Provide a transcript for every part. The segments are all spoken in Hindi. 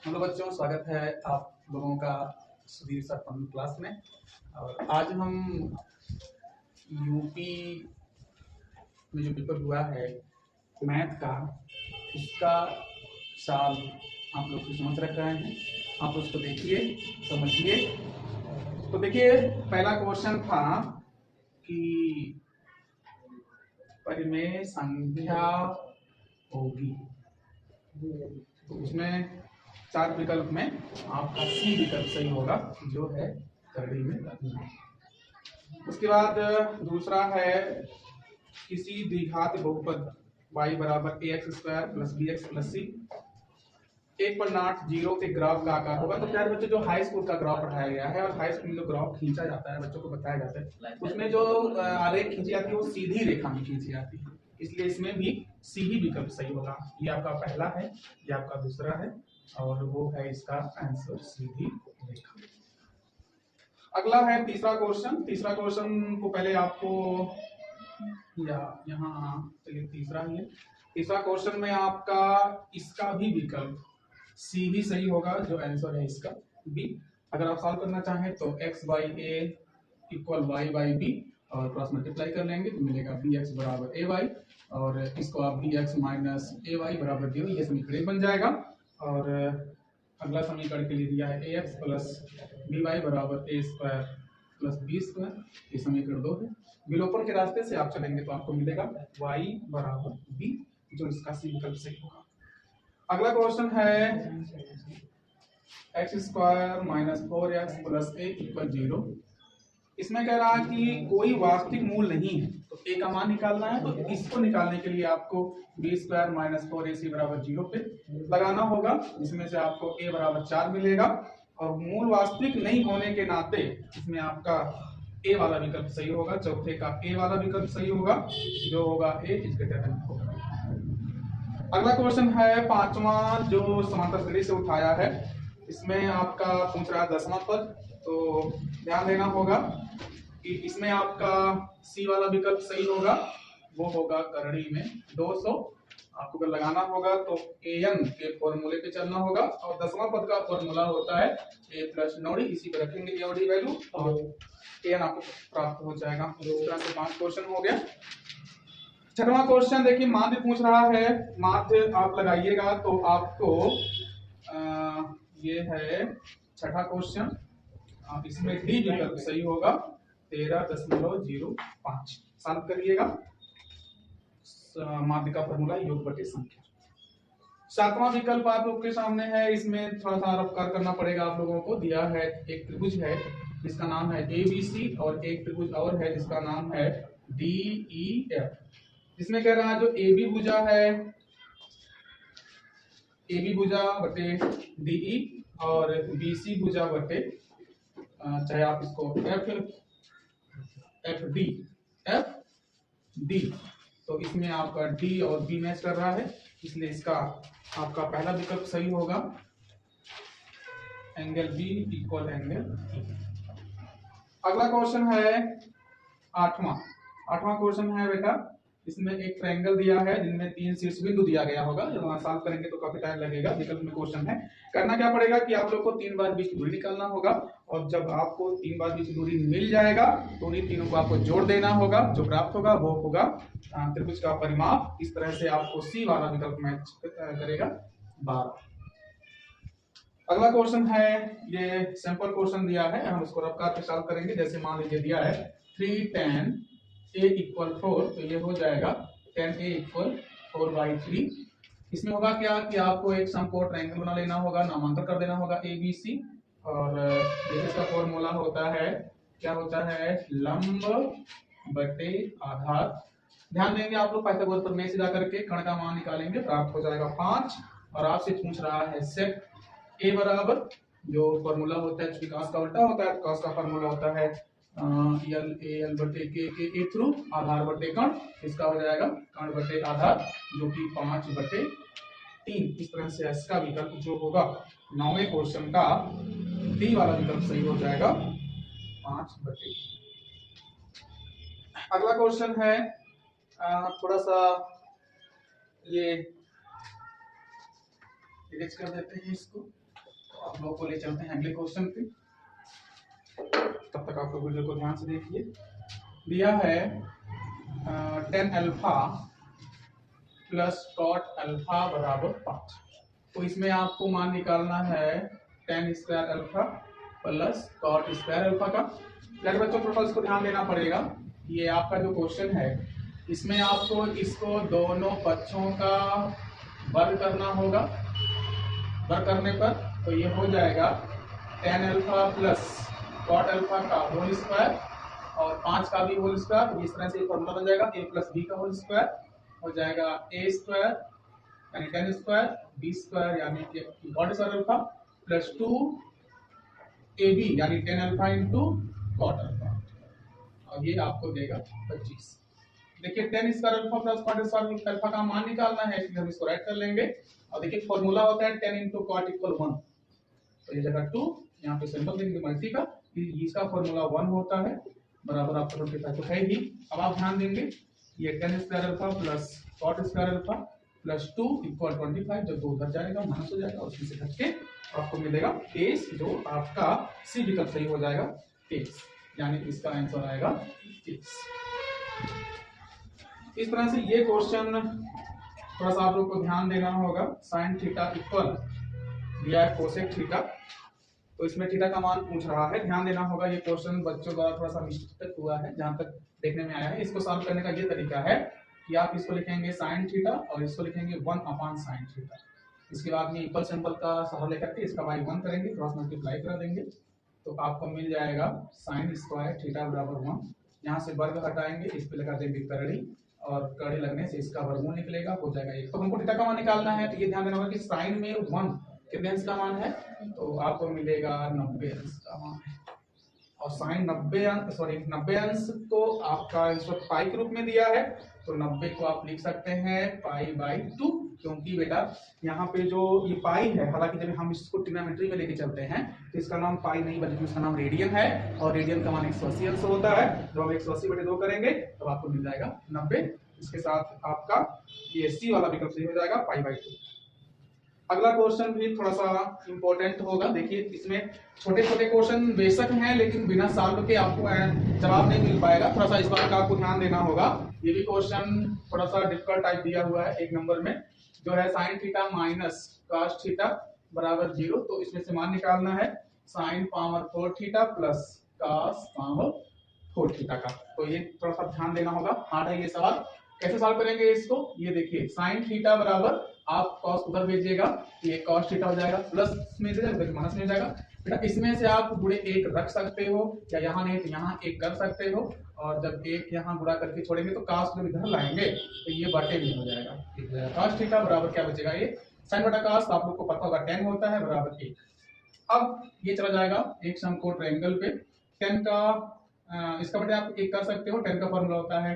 हेलो बच्चों, स्वागत है आप लोगों का सुधीर सर पढ़ने क्लास में। और आज हम यूपी में जो पेपर हुआ है मैथ का, उसका सवाल आप लोग को समझ रख रहे हैं। आप उसको देखिए, समझिए। तो देखिए, पहला क्वेश्चन था कि परिमेय संख्या होगी, तो उसमें 4 विकल्प में आपका सी विकल्प सही होगा, जो है करड़ी में रखना। उसके बाद दूसरा है किसी द्विघात बहुपद y बराबर A X square plus B X plus C 1/0 के ग्राफ का आकार होगा। तो प्यारे बच्चों, जो हाई स्कूल का ग्राफ पढ़ाया गया है और हाई स्कूल में जो ग्राफ खींचा जाता है, बच्चों को बताया जाता है, उसमें जो आरेख खींची जाती है वो सीधी रेखा में खींची जाती है, इसलिए इसमें भी सी ही विकल्प सही होगा। ये आपका पहला है, ये आपका दूसरा है, और वो है इसका आंसर सीधी रेखा। अगला है तीसरा क्वेश्चन। तीसरा क्वेश्चन को पहले आपको या यहाँ चलिए तीसरा ही है। तीसरा क्वेश्चन में आपका इसका भी विकल्प सी ही सही होगा, जो आंसर है इसका बी। अगर आप सॉल्व करना चाहें तो x by A equal y by B और क्रॉस मल्टीप्लाई कर लेंगे तो मिलेगा बी एक्स बराबर ए वाई, और इसको आप बी एक्स माइनस ए वाई बराबर 0, ये समीकरण बन जाएगा। और अगला समीकरण के लिए दिया है ए एक्स प्लस बी वाई बराबर ए स्क्वायर प्लस बी स्क्वायर, ये समीकरण 2 है। विलोपन के रास्ते से आप चलेंगे तो आपको मिलेगा y बराबर b, जो इसका सी विकल्प सही होगा। अगला क्वेश्चन है X square minus 4x plus A equal 0। इसमें कह रहा है कि कोई वास्तविक मूल नहीं है, तो a का मान निकालना है। तो इसको निकालने के लिए आपको बी स्क्वायर माइनस 4ac बराबर 0 पे लगाना होगा, जिसमें से आपको a बराबर 4 मिलेगा। और मूल वास्तविक नहीं होने के नाते इसमें आपका ए वाला विकल्प सही होगा, चौथे का ए वाला विकल्प सही होगा, जो होगा ए इज ग्रेटर देन 4। अगला क्वेश्चन है पांचवा, जो समांतर श्रेणी से उठाया है। इसमें आपका पूछ रहा है 10वां पद, तो ध्यान देना होगा कि इसमें आपका सी वाला विकल्प सही होगा, वो होगा करड़ी में 200। आपको अगर लगाना होगा तो an के फॉर्मूले पे चलना होगा, और 10वां पद का फॉर्मूला होता है a प्लस नोडी, इसी पे रखेंगे ए और डी वैल्यू और an आपको प्राप्त हो जाएगा। इस तरह से 5 क्वेश्चन हो गया। छठवां क्वेश्चन देखिए, माध्य पूछ रहा है। माध्य आप लगाइएगा तो आपको ये है छठा क्वेश्चन, आप इसमें डी विकल्प सही होगा 13.05। सॉल्व करिएगा। माध्य का फॉर्मूला योग बटे संख्या। सातवां विकल्प आप लोग के सामने है, इसमें थोड़ा सा रफ्कार करना पड़ेगा आप लोगों को। दिया है एक त्रिभुज है जिसका नाम है ABC, और एक त्रिभुज और है जिसका नाम है DEF। जिसमें कह रहा है जो AB भुजा है, AB भुजा बटे DE और BC भुजा बटे, चाहे आप इसको FD, तो इसमें आपका D और B मैच कर रहा है, इसलिए इसका आपका पहला विकल्प सही होगा, angle B equal angle E। अगला क्वेश्चन है आठवां क्वेश्चन है बेटा। इसमें एक ट्रायंगल दिया है जिनमें 3 शीर्ष बिंदु दिया गया होगा। जब वहां सॉल्व करेंगे तो काफी टाइम लगेगा। विकल्प में क्वेश्चन है, करना क्या पड़ेगा कि आप लोग को 3 बार बीच की दूरी निकालना होगा, और जब आपको 3 बार बीच की दूरी मिल जाएगा तो उन्हीं तीनों को आपको जोड़ देना होगा, जो प्राप्त होगा वो होगा त्रिभुज का परिमाप। इस तरह से आपको सी वाला विकल्प मैच करेगा 12। अगला क्वेश्चन है, ये सैंपल क्वेश्चन दिया है, हम उसको रफ्तार पे सॉल्व करेंगे। जैसे मान लीजिए दिया है 3 tan a इक्वल 4, तो ये हो जाएगा tan a इक्वल 4/3। इसमें होगा क्या कि आपको एक समकोण ट्रायंगल बना लेना होगा, नामांकन कर देना होगा ABC, और इसका फॉर्मूला होता है, क्या होता है, लंब बटे आधार। ध्यान देंगे आप लोग, पाइथागोरस प्रमेय से जाकर के कर्ण का मान निकालेंगे, प्राप्त हो जाएगा 5। और आपसे पूछ रहा है सेक ए बराबर, जो फॉर्मूला होता है, cos का उल्टा होता है, cos का फॉर्मूला होता है एल बटे के थ्रू आधार बटे कर्ण। इसका हो जाएगा कर्ण बटे आधार, जो कि 5/3। इस तरह से इसका विकल्प जो होगा 9वें क्वेश्चन का डी वाला विकल्प सही हो जाएगा 5/3। अगला क्वेश्चन है, थोड़ा सा ये इरेज कर देते हैं इसको। आप लोगों को ले चलते हैं अगले क्वेश्चन पे। तब तक आप लोग वीडियो को ध्यान से देखिए। दिया है tan alpha plus cot alpha बराबर 5। तो इसमें आपको मान निकालना है tan square alpha plus cot square alpha का। लेकिन बच्चों थोड़ा इसको ध्यान देना पड़ेगा। ये आपका जो क्वेश्चन है इसमें आपको इसको दोनों पक्षों का वर्ग करना होगा। वर्ग करने पर तो ये हो जाएगा tan alpha plus cot alpha का होल स्क्वायर और 5 का भी होल स्क्वायर। इस तरह से फॉर्मूला बन जाएगा a प्लस बी का होल स्क्वायर हो जाएगा a स्क्वायर यानी tan स्क्वायर b स्क्वायर यानी कि cot square alpha plus 2ab यानी tan alpha into cot alpha और ये आपको देगा 25। देखिए tan square alpha plus cot square alpha का मान निकालना है, इसलिए हम इसको राइट कर लेंगे। और देखिए फॉर्मूला होता है tan इंटू cot इक्वल 1, तो ये जगह 2 यहाँ पे सिंपल देंगे मल्टी का, इसका फॉर्मूला 1 होता है बराबर आपका 25 तो है ही। अब आप ध्यान देंगे ये tan square alpha plus cot square alpha plus 2 equal 25, जब 2 उधर जाएगा माइनस हो जाएगा और उसमें से घट के आपको मिलेगा 23, जो आपका सी विकल्प सही हो जाएगा 23, यानी इसका आंसर आएगा 23। इस तरह से ये क्वेश्चन थोड़ा सा आप लोग को ध्यान देना होगा। साइन थीटा इक्वल दिया है कोसेक थीटा, तो इसमें थीटा का मान पूछ रहा है, ध्यान देना होगा। ये क्वेश्चन बच्चों द्वारा थोड़ा सा मिस्टेक हुआ है जहां तक देखने में आया है। इसको सॉल्व करने का ये तरीका है कि आप इसको लिखेंगे साइन थीटा और इसको लिखेंगे 1/sin थीटा। इसके बाद में इक्वल सिंबल का सहारा लेकर के इसका बाई 1 करेंगे, क्रॉस मल्टीप्लाई कर देंगे तो आपको मिल जाएगा साइन स्क्वायर थीटा बराबर 1। यहाँ से वर्ग हटाएंगे, इस पे लगा देंगे करड़ी और कड़ी लगने से इसका वर्गमूल निकलेगा, हो जाएगा 1। तो हमको थीटा का मान निकालना है, तो ये ध्यान देना होगा कि साइन में 1 कितने अंश का मान है, तो आपको मिलेगा 90 अंश का मान है। और साइन 90 अंश को आपका आंसर पाई के रूप में दिया है, तो 90 को आप लिख सकते हैं पाई/2, क्योंकि बेटा यहाँ पे जो ये पाई है, हालांकि जब हम इसको ट्रिग्नोमेट्री में लेके चलते हैं तो इसका नाम पाई नहीं बल्कि उसका नाम रेडियन है, और रेडियन का मान 180 अंश होता है। जब हम 180/2 करेंगे तो आपको मिल जाएगा 90। इसके साथ आपका ये सी वाला विकल्प सही हो जाएगा पाई/2। अगला क्वेश्चन भी थोड़ा सा इंपॉर्टेंट होगा। देखिए इसमें छोटे छोटे क्वेश्चन बेशक हैं, लेकिन बिना सॉल्व के आपको जवाब नहीं मिल पाएगा, थोड़ा सा इस बात का आपको ध्यान देना होगा। ये भी क्वेश्चन थोड़ा सा डिफिकल्ट टाइप दिया हुआ है। 1 नंबर में जो है sine theta minus cos theta बराबर 0, तो इसमें से मान निकालना है sine power 4 theta plus cos power 4 theta का। तो ये थोड़ा सा ध्यान देना होगा, हार्ड है ये सवाल। कैसे सॉल्व करेंगे इसको, ये देखिए साइन थीटा बराबर आप cos उधर भेजिएगा, ये cos थीटा हो जाएगा, प्लस में से माइनस में हो जाएगा। बेटा इसमें से आप गुणे 1 रख सकते हो, या यहाँ नहीं तो यहाँ 1 कर सकते हो, और जब 1 यहाँ गुणा करके छोड़ेंगे तो cos जब इधर लाएंगे तो ये बटे में हो जाएगा। cos थीटा बराबर क्या बचेगा, ये sin बटा cos, आप लोग को पता होगा tan होता है बराबर 1। अब ये चला जाएगा एक समकोण ट्रायंगल पे, tan का इसका बटे आप 1 कर सकते हो। tan का फॉर्मूला होता है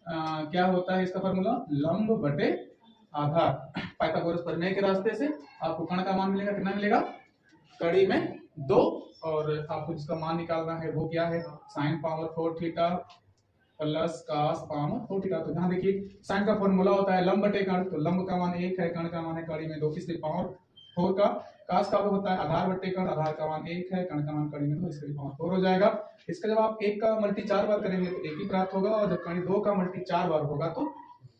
क्या होता है इसका फॉर्मूला, लंब बटे आधार। पाइथागोरस प्रमेय के रास्ते से आपको कर्ण का मान मिलेगा, कितना मिलेगा, कड़ी में 2, और आपको जिसका मान निकालना है वो क्या है, sine power 4 theta plus cos power 4 theta. तो यहाँ देखिए साइन का फॉर्मूला होता है लंब बटे कर्ण, तो लंब का मान 1 है, कर्ण का मान है कड़ी में 2, इसलिए पावर 4 का। cos का होता है आधार बटे कर्ण, आधार का मान 1 है, कर्ण का मान कड़ी में 2, इसलिए पावर 4 हो जाएगा। इसका जब आप 1 का मल्टी 4 बार करेंगे तो 1 ही प्राप्त होगा, और जब कड़ी 2 का मल्टी 4 बार होगा तो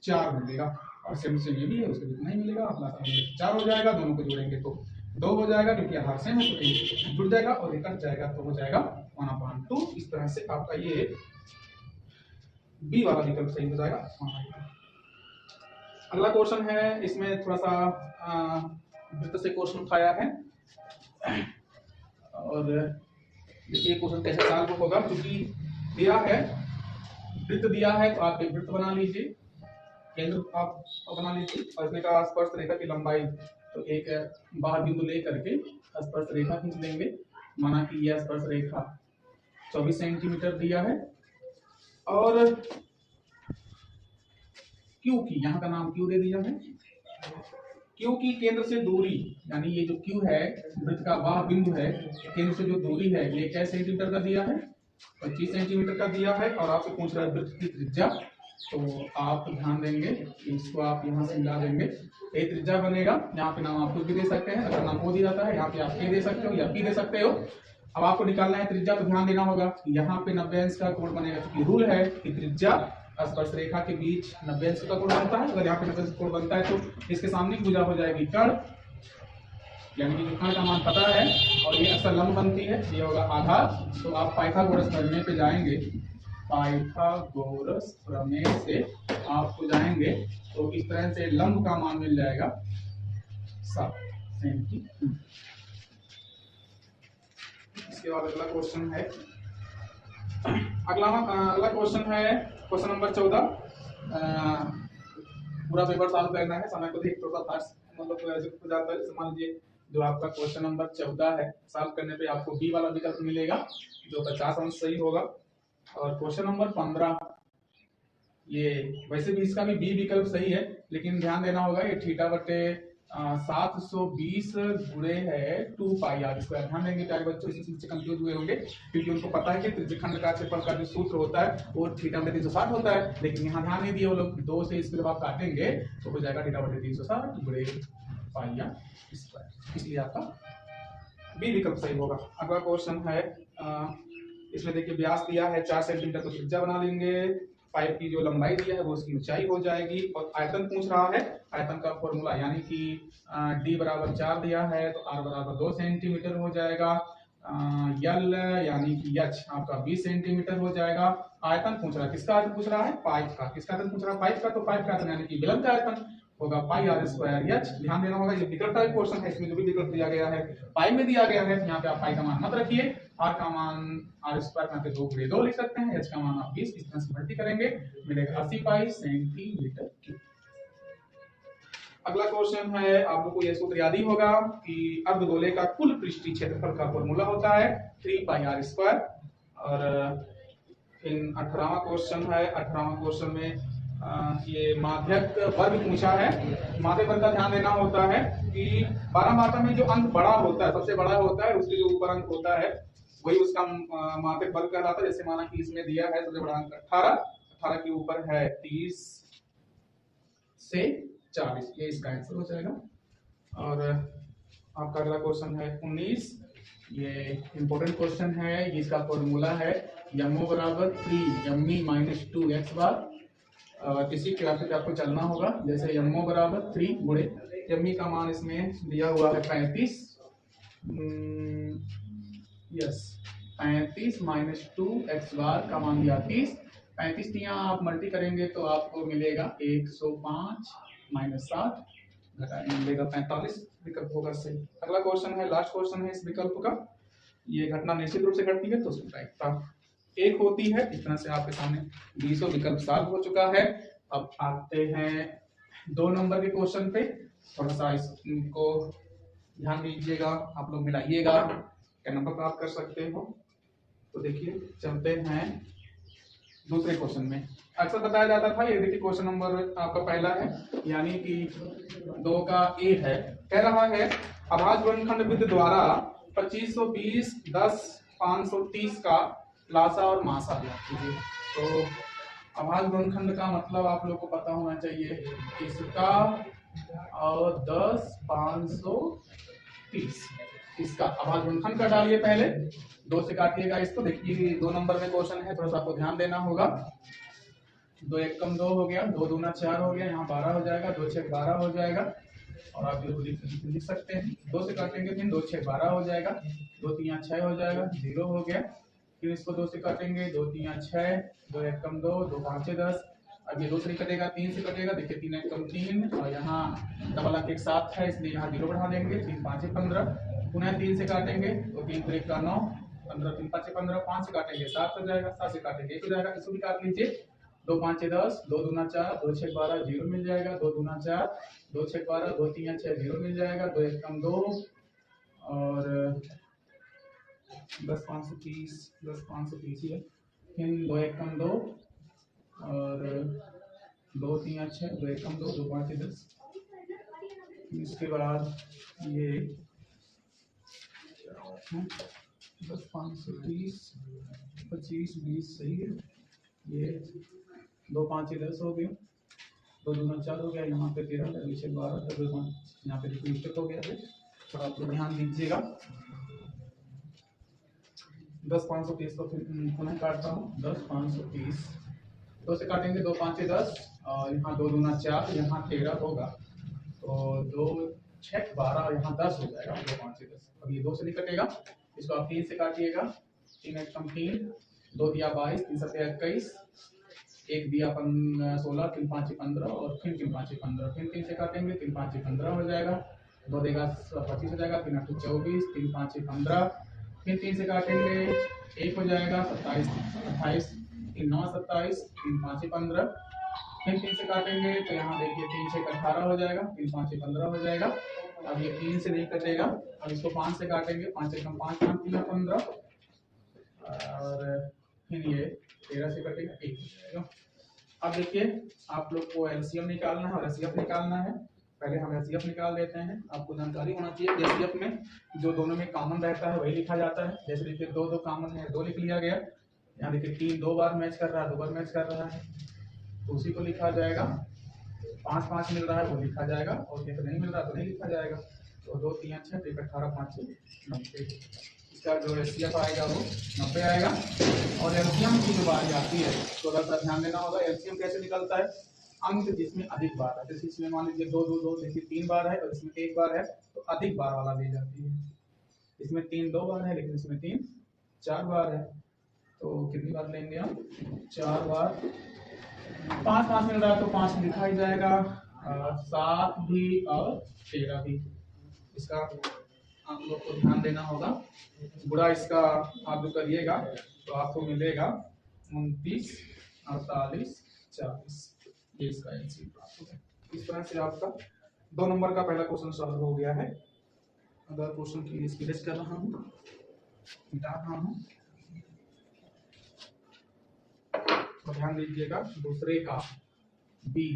4 मिलेगा। और सेम से ये भी है, उसके भी नहीं मिलेगा, अपना 4 हो जाएगा, दोनों को जोड़ेंगे तो 2 हो जाएगा, क्योंकि आधार सेम है तो 1 जुड़ जाएगा और 1 कट जाएगा, तो हो जाएगा 1/2। इस तरह से आपका ये बी वाला विकल्प सही हो जाएगा। अगला क्वेश्चन है, इसमें थोड़ा सा वृत्त से क्वेश्चन उठाया है, और देखिए क्वेश्चन कैसे सॉल्व होगा। क्योंकि दिया है वृत्त दिया है, तो आप एक वृत्त बना लीजिए, केंद्र आप बना लीजिए, और इसमें का स्पर्श रेखा की लंबाई तो एक बाहर बिंदु लेकर के स्पर्श रेखा खींच लेंगे। माना कि यह स्पर्श रेखा 24 सेंटीमीटर दिया है, और क्यू की, यहाँ का नाम क्यू दे दिया है। क्यू की केंद्र से दूरी, यानी ये जो क्यू है वृत्त का वह बिंदु है, केंद्र से जो दूरी है ये क्या सेंटीमीटर का दिया है, 25 सेंटीमीटर का दिया है। और आपसे पूछ रहा है वृत्त की त्रिज्या तो आप ध्यान देंगे कि इसको आप यहाँ से मिला देंगे, एक त्रिज्या बनेगा। यहाँ पे नाम आप कुछ भी दे सकते हैं, अगर नाम ओ दिया जाता है यहाँ पे आप ए दे सकते हो या पी दे सकते हो। अब आपको निकालना है त्रिज्या, तो ध्यान देना होगा यहाँ पे 90 अंश का कोण बनेगा, क्योंकि रूल है कि त्रिज्या स्पर्श रेखा के बीच 90 अंश का कोण बनता है। अगर यहाँ पे 90 अंश का कोण बनता है तो इसके सामने की भुजा हो जाएगी कर्ण, यानी कि कर्ण का मान पता है, और ये अक्सर लंब बनती है, ये होगा आधार। तो आप पाइथागोरस प्रमेय पे जाएंगे, पाइथागोरस प्रमेय से आपको जाएंगे तो इस तरह से लंब का मान मिल जाएगा 7 सेंटीमीटर। इसके बाद अगला क्वेश्चन है, अगला क्वेश्चन है क्वेश्चन नंबर 14। पूरा पेपर सॉल्व करना है, समय को देख थोड़ा सा मतलब हो जाता है। मान लीजिए जो आपका क्वेश्चन नंबर 14 है, सॉल्व करने पे आपको बी वाला विकल्प मिलेगा जो 50 अंश सही होगा। और क्वेश्चन नंबर 15, ये वैसे भी इसका भी बी विकल्प सही है, लेकिन ध्यान देना होगा ये थीटा बटे 720 गुणे है 2 पाई आर स्क्वायर। ध्यान देंगे प्यारे बच्चों, इससे कंफ्यूज हुए होंगे, क्योंकि उनको पता है कि त्रिज्यखंड का क्षेत्रफल का जो सूत्र होता है वो थीटा बटे 360 होता है, लेकिन यहाँ ध्यान नहीं दिए वो लोग। 2 से इसको जब आप काटेंगे तो हो जाएगा थीटा बटे 360 गुणे पाई आर स्क्वायर, इसलिए आपका बी विकल्प सही होगा। अगला क्वेश्चन है, इसमें देखिए व्यास दिया है 4 सेंटीमीटर, तो त्रिज्या बना लेंगे। पाइप की जो लंबाई दिया है वो उसकी ऊंचाई हो जाएगी, और आयतन पूछ रहा है। आयतन का फॉर्मूला यानी कि d बराबर 4 दिया है तो r बराबर 2 सेंटीमीटर हो जाएगा। यल यानी कि h आपका 20 सेंटीमीटर हो जाएगा। आयतन पूछ रहा है, किसका आयतन पूछ रहा है? पाइप का। किसका आयतन पूछ रहा है? पाइप का। तो पाइप का आयतन यानी कि विलंब का आयतन होगा पाई आर स्क्वायर एच। ध्यान देना होगा ये विकल्प का क्वेश्चन है, इसमें जो भी विकल्प दिया गया है पाई में दिया गया है, यहाँ पे आप पाई का मान मत रखिए, आर का मान आर स्क्वायर का 2 गुणे 2 लिख सकते हैं, एच का मान आप 20, इस तरह से भर्ती करेंगे मिलेगा 80 पाई सेंटीमीटर क्यूब। अगला क्वेश्चन है, आप लोग को यह सूत्र याद ही होगा कि अर्धगोले का कुल पृष्ठीय क्षेत्रफल का फॉर्मूला होता है 3 पाई आर स्क्वायर। और इन 18वां क्वेश्चन है, 18वां क्वेश्चन में ये माध्यक वर्ग पूछा है। माध्यक वर्ग का ध्यान देना होता है कि 12 मात्रा में जो अंक बड़ा होता है, सबसे बड़ा होता है, उसके जो ऊपर अंक होता है वही उसका माध्यक वर्ग कहलाता है। जैसे माना कि इसमें दिया है सबसे बड़ा अंक 18, 18 के ऊपर है 30 से 40, ये इसका आंसर हो जाएगा। और आपका अगला क्वेश्चन है 19, ये इंपॉर्टेंट क्वेश्चन है, इसका फॉर्मूला है यमओ बराबर 3 यमी माइनस 2 एक्स बार। किसी ग्राफिक आपको चलना होगा, जैसे यमओ बराबर 3 गुणे यमी का मान इसमें दिया हुआ है 35, यस 35 माइनस 2 एक्स बार का मान दिया 30। 35 यहाँ आप मल्टी करेंगे तो आपको मिलेगा 105 माइनस 7 घटाएंगे मिलेगा 45, विकल्प होगा सही। अगला क्वेश्चन है, लास्ट क्वेश्चन है इस विकल्प का। ये घटना निश्चित रूप से घटती है तो उसकी प्रायिकता 1 होती है। इस तरह से आपके सामने 20 विकल्प सॉल्व हो चुका है। अब आते हैं 2 नंबर के क्वेश्चन पे, थोड़ा सा इसको ध्यान दीजिएगा, आप लोग मिलाइएगा क्या नंबर प्राप्त कर सकते हो। तो देखिए चलते हैं दूसरे क्वेश्चन में। अक्सर बताया जाता था, ये देखिए क्वेश्चन नंबर आपका पहला है, यानी कि 2 का ए है। कह रहा है अभाज्य वर्गखंड विधि द्वारा 2520 10 530 का लासा और मासा ज्ञात कीजिए। तो अभाज्य वर्गखंड का मतलब आप लोग को पता होना चाहिए, इसका और 10 530 इसका अभाज्य वर्गखंड का डालिए, पहले 2 से काटिएगा इसको। देखिए 2 नंबर में क्वेश्चन है, थोड़ा सा आपको ध्यान देना होगा। 2 1 कम 2 हो गया, 2 दूना 4 हो गया, यहाँ 12 हो जाएगा, 2 6 12 हो जाएगा, और आप लिख सकते हैं 2 से काटेंगे फिर 2 6 12 हो जाएगा, 2 3 6 हो जाएगा, 0 हो गया। फिर इसको 2 से काटेंगे, 2 3 6, 2 1 कम 2, 2 5 10। अब ये 2 से कटेगा, 3 से कटेगा, देखिए 3 1 कम 3, और यहाँ डबल अंक एक साथ है इसलिए यहाँ 0 बढ़ा देंगे, 3 5 15। पुनः 3 से काटेंगे तो 3 3 का 9, 15 3 5 15, 5 से काटेंगे 7 हो जाएगा, 7 से काटेंगे 1 हो जाएगा। इसको भी काट लीजिए, 2 5 10, 2 दूना 4, 2 6 12, 0 मिल जाएगा, 2 दूना 4, 2 6 12, 2 3 6, 0 मिल जाएगा, 2 1 कम 2, और 10 530 ही है, फिर 2 1 कम 2, और 2 3 6, 2 1 कम 2, 2 5 10। इसके बाद ये 10 530 25 20 सही है, ये 2 5 10 हो गया, 2 दूना 4 हो गया, यहाँ पे 13 पीछे 12, 2 यहाँ पे देखिए मिस्टेक हो गया है, थोड़ा आप लोग ध्यान दीजिएगा। 10 530 को फिर पुनः काटता हूँ, 10 530 2 से काटेंगे, 2 5 10 और यहाँ 2 दूना 4, यहाँ 13 होगा, तो 2 6 12 और यहाँ 10 हो जाएगा, 2 5 10। अब ये 2 से नहीं कटेगा, इसको आप 3 से काटिएगा, 3 एक कम 3, 2 दिया 22, 3 7 21, 1 दिया 16, 3 5 15 और फिर 3 5 15, फिर 3 से काटेंगे, 3 5 15 हो जाएगा, 2 देगा 25 हो जाएगा, 3 8 24, 3 5 15, फिर 3 से काटेंगे 1 हो जाएगा, 27 28, 3 9 27, 3 5 15, फिर 3 से काटेंगे तो यहाँ देखिए 3 6 18 हो जाएगा, 3 5 15 हो जाएगा। अब ये 3 से नहीं कटेगा, अब इसको 5 से काटेंगे, 5 एकम 5 5 3 15 और फिर ये 13 से कटेगा 1 हो जाएगा। अब देखिए आप लोग को एलसीएम निकालना है और एचसीएफ निकालना है। पहले हम एचसीएफ निकाल लेते हैं। आपको जानकारी होना चाहिए एचसीएफ में जो दोनों में कॉमन रहता है वही लिखा जाता है। जैसे देखिए 2 2 कॉमन है, 2 लिख लिया गया। यहाँ देखिए 3 2 बार मैच कर रहा है, 2 बार मैच कर रहा है, तो उसी को लिखा जाएगा। 5 5 मिल रहा है वो लिखा जाएगा, और जैसे नहीं मिल रहा तो नहीं लिखा जाएगा। तो 2 3 6 1 18 5 90, इसका जो एचसीएफ आएगा वो 90 आएगा। और एलसीएम की जो बात आती है थोड़ा सा ध्यान देना होगा। एलसीएम कैसे निकलता है? अंक जिसमें अधिक बार है, जैसे इसमें मान लीजिए 2 2 2 देखिए 3 बार है और इसमें 1 बार है, तो अधिक बार वाला ले जाती है। इसमें 3 2 बार है लेकिन इसमें 3 4 बार है, तो कितनी बार लेंगे हम? 4 बार। 5 5 मिल रहा है तो 5 लिखा ही जाएगा, 7 भी और 13 भी। इसका आप लोग को ध्यान देना होगा। गुणा इसका आप जो करिएगा तो आपको मिलेगा 29 48 40, ये इसका आंसर प्राप्त होगा। इस तरह से आपका 2 नंबर का पहला क्वेश्चन सॉल्व हो गया है। अगर क्वेश्चन की लिए स्किलेज कर रहा हूँ, मिटा रहा हूँ, तो ध्यान दीजिएगा। दूसरे का बी,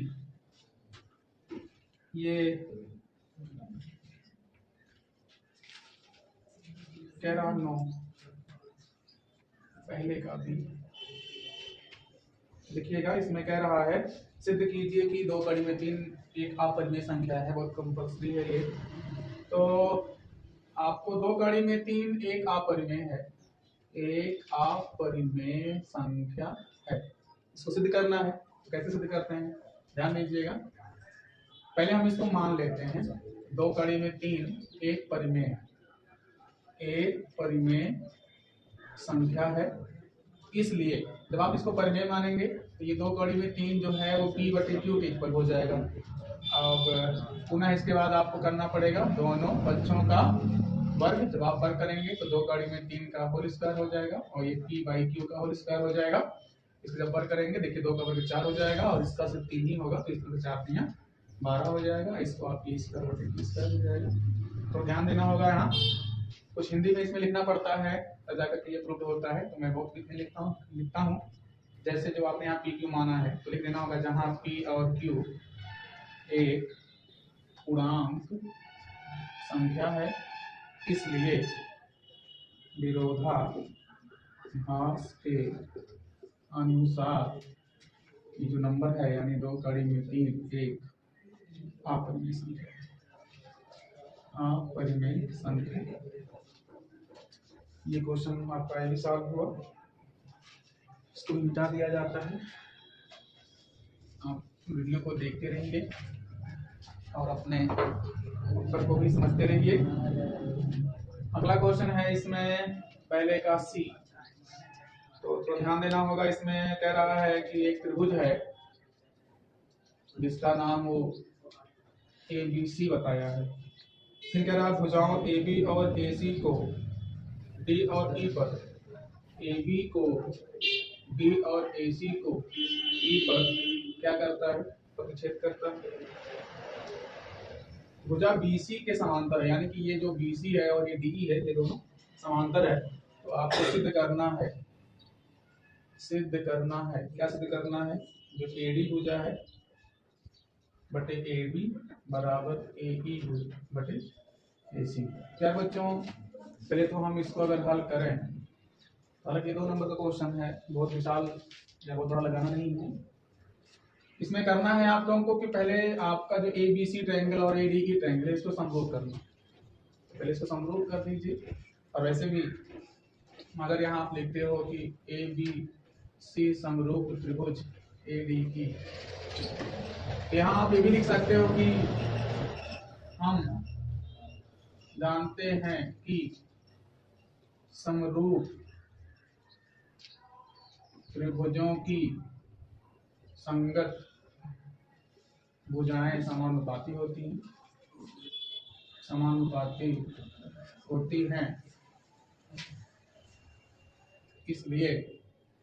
ये कह रहा 9, पहले का बी देखिएगा। इसमें कह रहा है सिद्ध कीजिए कि 2 कड़ी में 3 एक अपरिमेय संख्या है। बहुत कंपल्सरी है ये। तो आपको 2 कड़ी में 3 एक अपरिमेय है, एक अपरिमेय संख्या है, इसको सिद्ध करना है। तो कैसे सिद्ध करते हैं, ध्यान दीजिएगा। पहले हम इसको मान लेते हैं 2 कड़ी में 3 एक परिमेय, एक परिमेय संख्या है। इसलिए जब आप इसको परिमेय मानेंगे तो ये 2 कड़ी में 3 जो है वो p बटे q के इक्वल हो जाएगा। अब पुनः इसके बाद आपको करना पड़ेगा दोनों पक्षों का वर्ग। जब आप वर्ग करेंगे तो 2 कड़ी में 3 का होल स्क्वायर हो जाएगा और ये p बाई q का होल स्क्वायर हो जाएगा। इसको जब वर्ग करेंगे देखिए 2 का वर्ग 4 हो जाएगा और इसका सिर्फ 3 ही होगा, तो इसका 4 3 12 हो जाएगा। इसको आप p स्क्वायर बटे q स्क्वायर हो जाएगा। तो ध्यान देना होगा। यहाँ कुछ हिंदी में इसमें लिखना पड़ता है तब जाकर ये प्रूफ होता है, तो मैं बहुत लिखने लिखता हूँ। जैसे जो आपने यहाँ पी क्यू माना है तो लिख देना होगा जहाँ पी और क्यू एक पूर्णांक संख्या है, इसलिए विरोधाभास के अनुसार ये जो नंबर है यानी 2 कड़ी में 3 एक अपरिमेय संख्या, अपरिमेय संख्या। ये क्वेश्चन आपका यही सॉल्व हुआ। इसको मिटा दिया जाता है। आप वीडियो को देखते रहिए और अपने उत्तर को भी समझते रहिए। अगला क्वेश्चन है इसमें पहले का सी, तो ध्यान देना होगा। इसमें कह रहा है कि एक त्रिभुज है जिसका नाम वो ABC बताया है। फिर कह रहा है भुजाओं AB और AC को D और E पर, AB को D और AC को E पर क्या करता है? प्रतिच्छेद करता है। भुजा BC के समांतर है, यानी कि ये जो BC है और ये DE है, ये दोनों समांतर है। तो आपको सिद्ध करना है, सिद्ध करना है। क्या सिद्ध करना है? जो AD भुजा है बटे AB बराबर AE बटे AC। क्या बच्चों, पहले तो हम इसको अगर हल करें, हालांकि 2 नंबर का क्वेश्चन है, बहुत विशाल या बहुत बड़ा लगाना नहीं है, इसमें करना है आप लोगों को कि पहले आपका जो ABC ट्रायंगल और ADE ट्रायंगल है इसको समरूप करना, पहले इसको समरूप कर दीजिए। और वैसे भी अगर यहाँ आप लिखते हो कि ABC समरूप त्रिभुज ADE, यहाँ आप ये भी लिख सकते हो कि हम जानते हैं कि समरूप त्रिभुजों की संगत भुजाएं समानुपाती होती हैं, समानुपाती होती हैं, इसलिए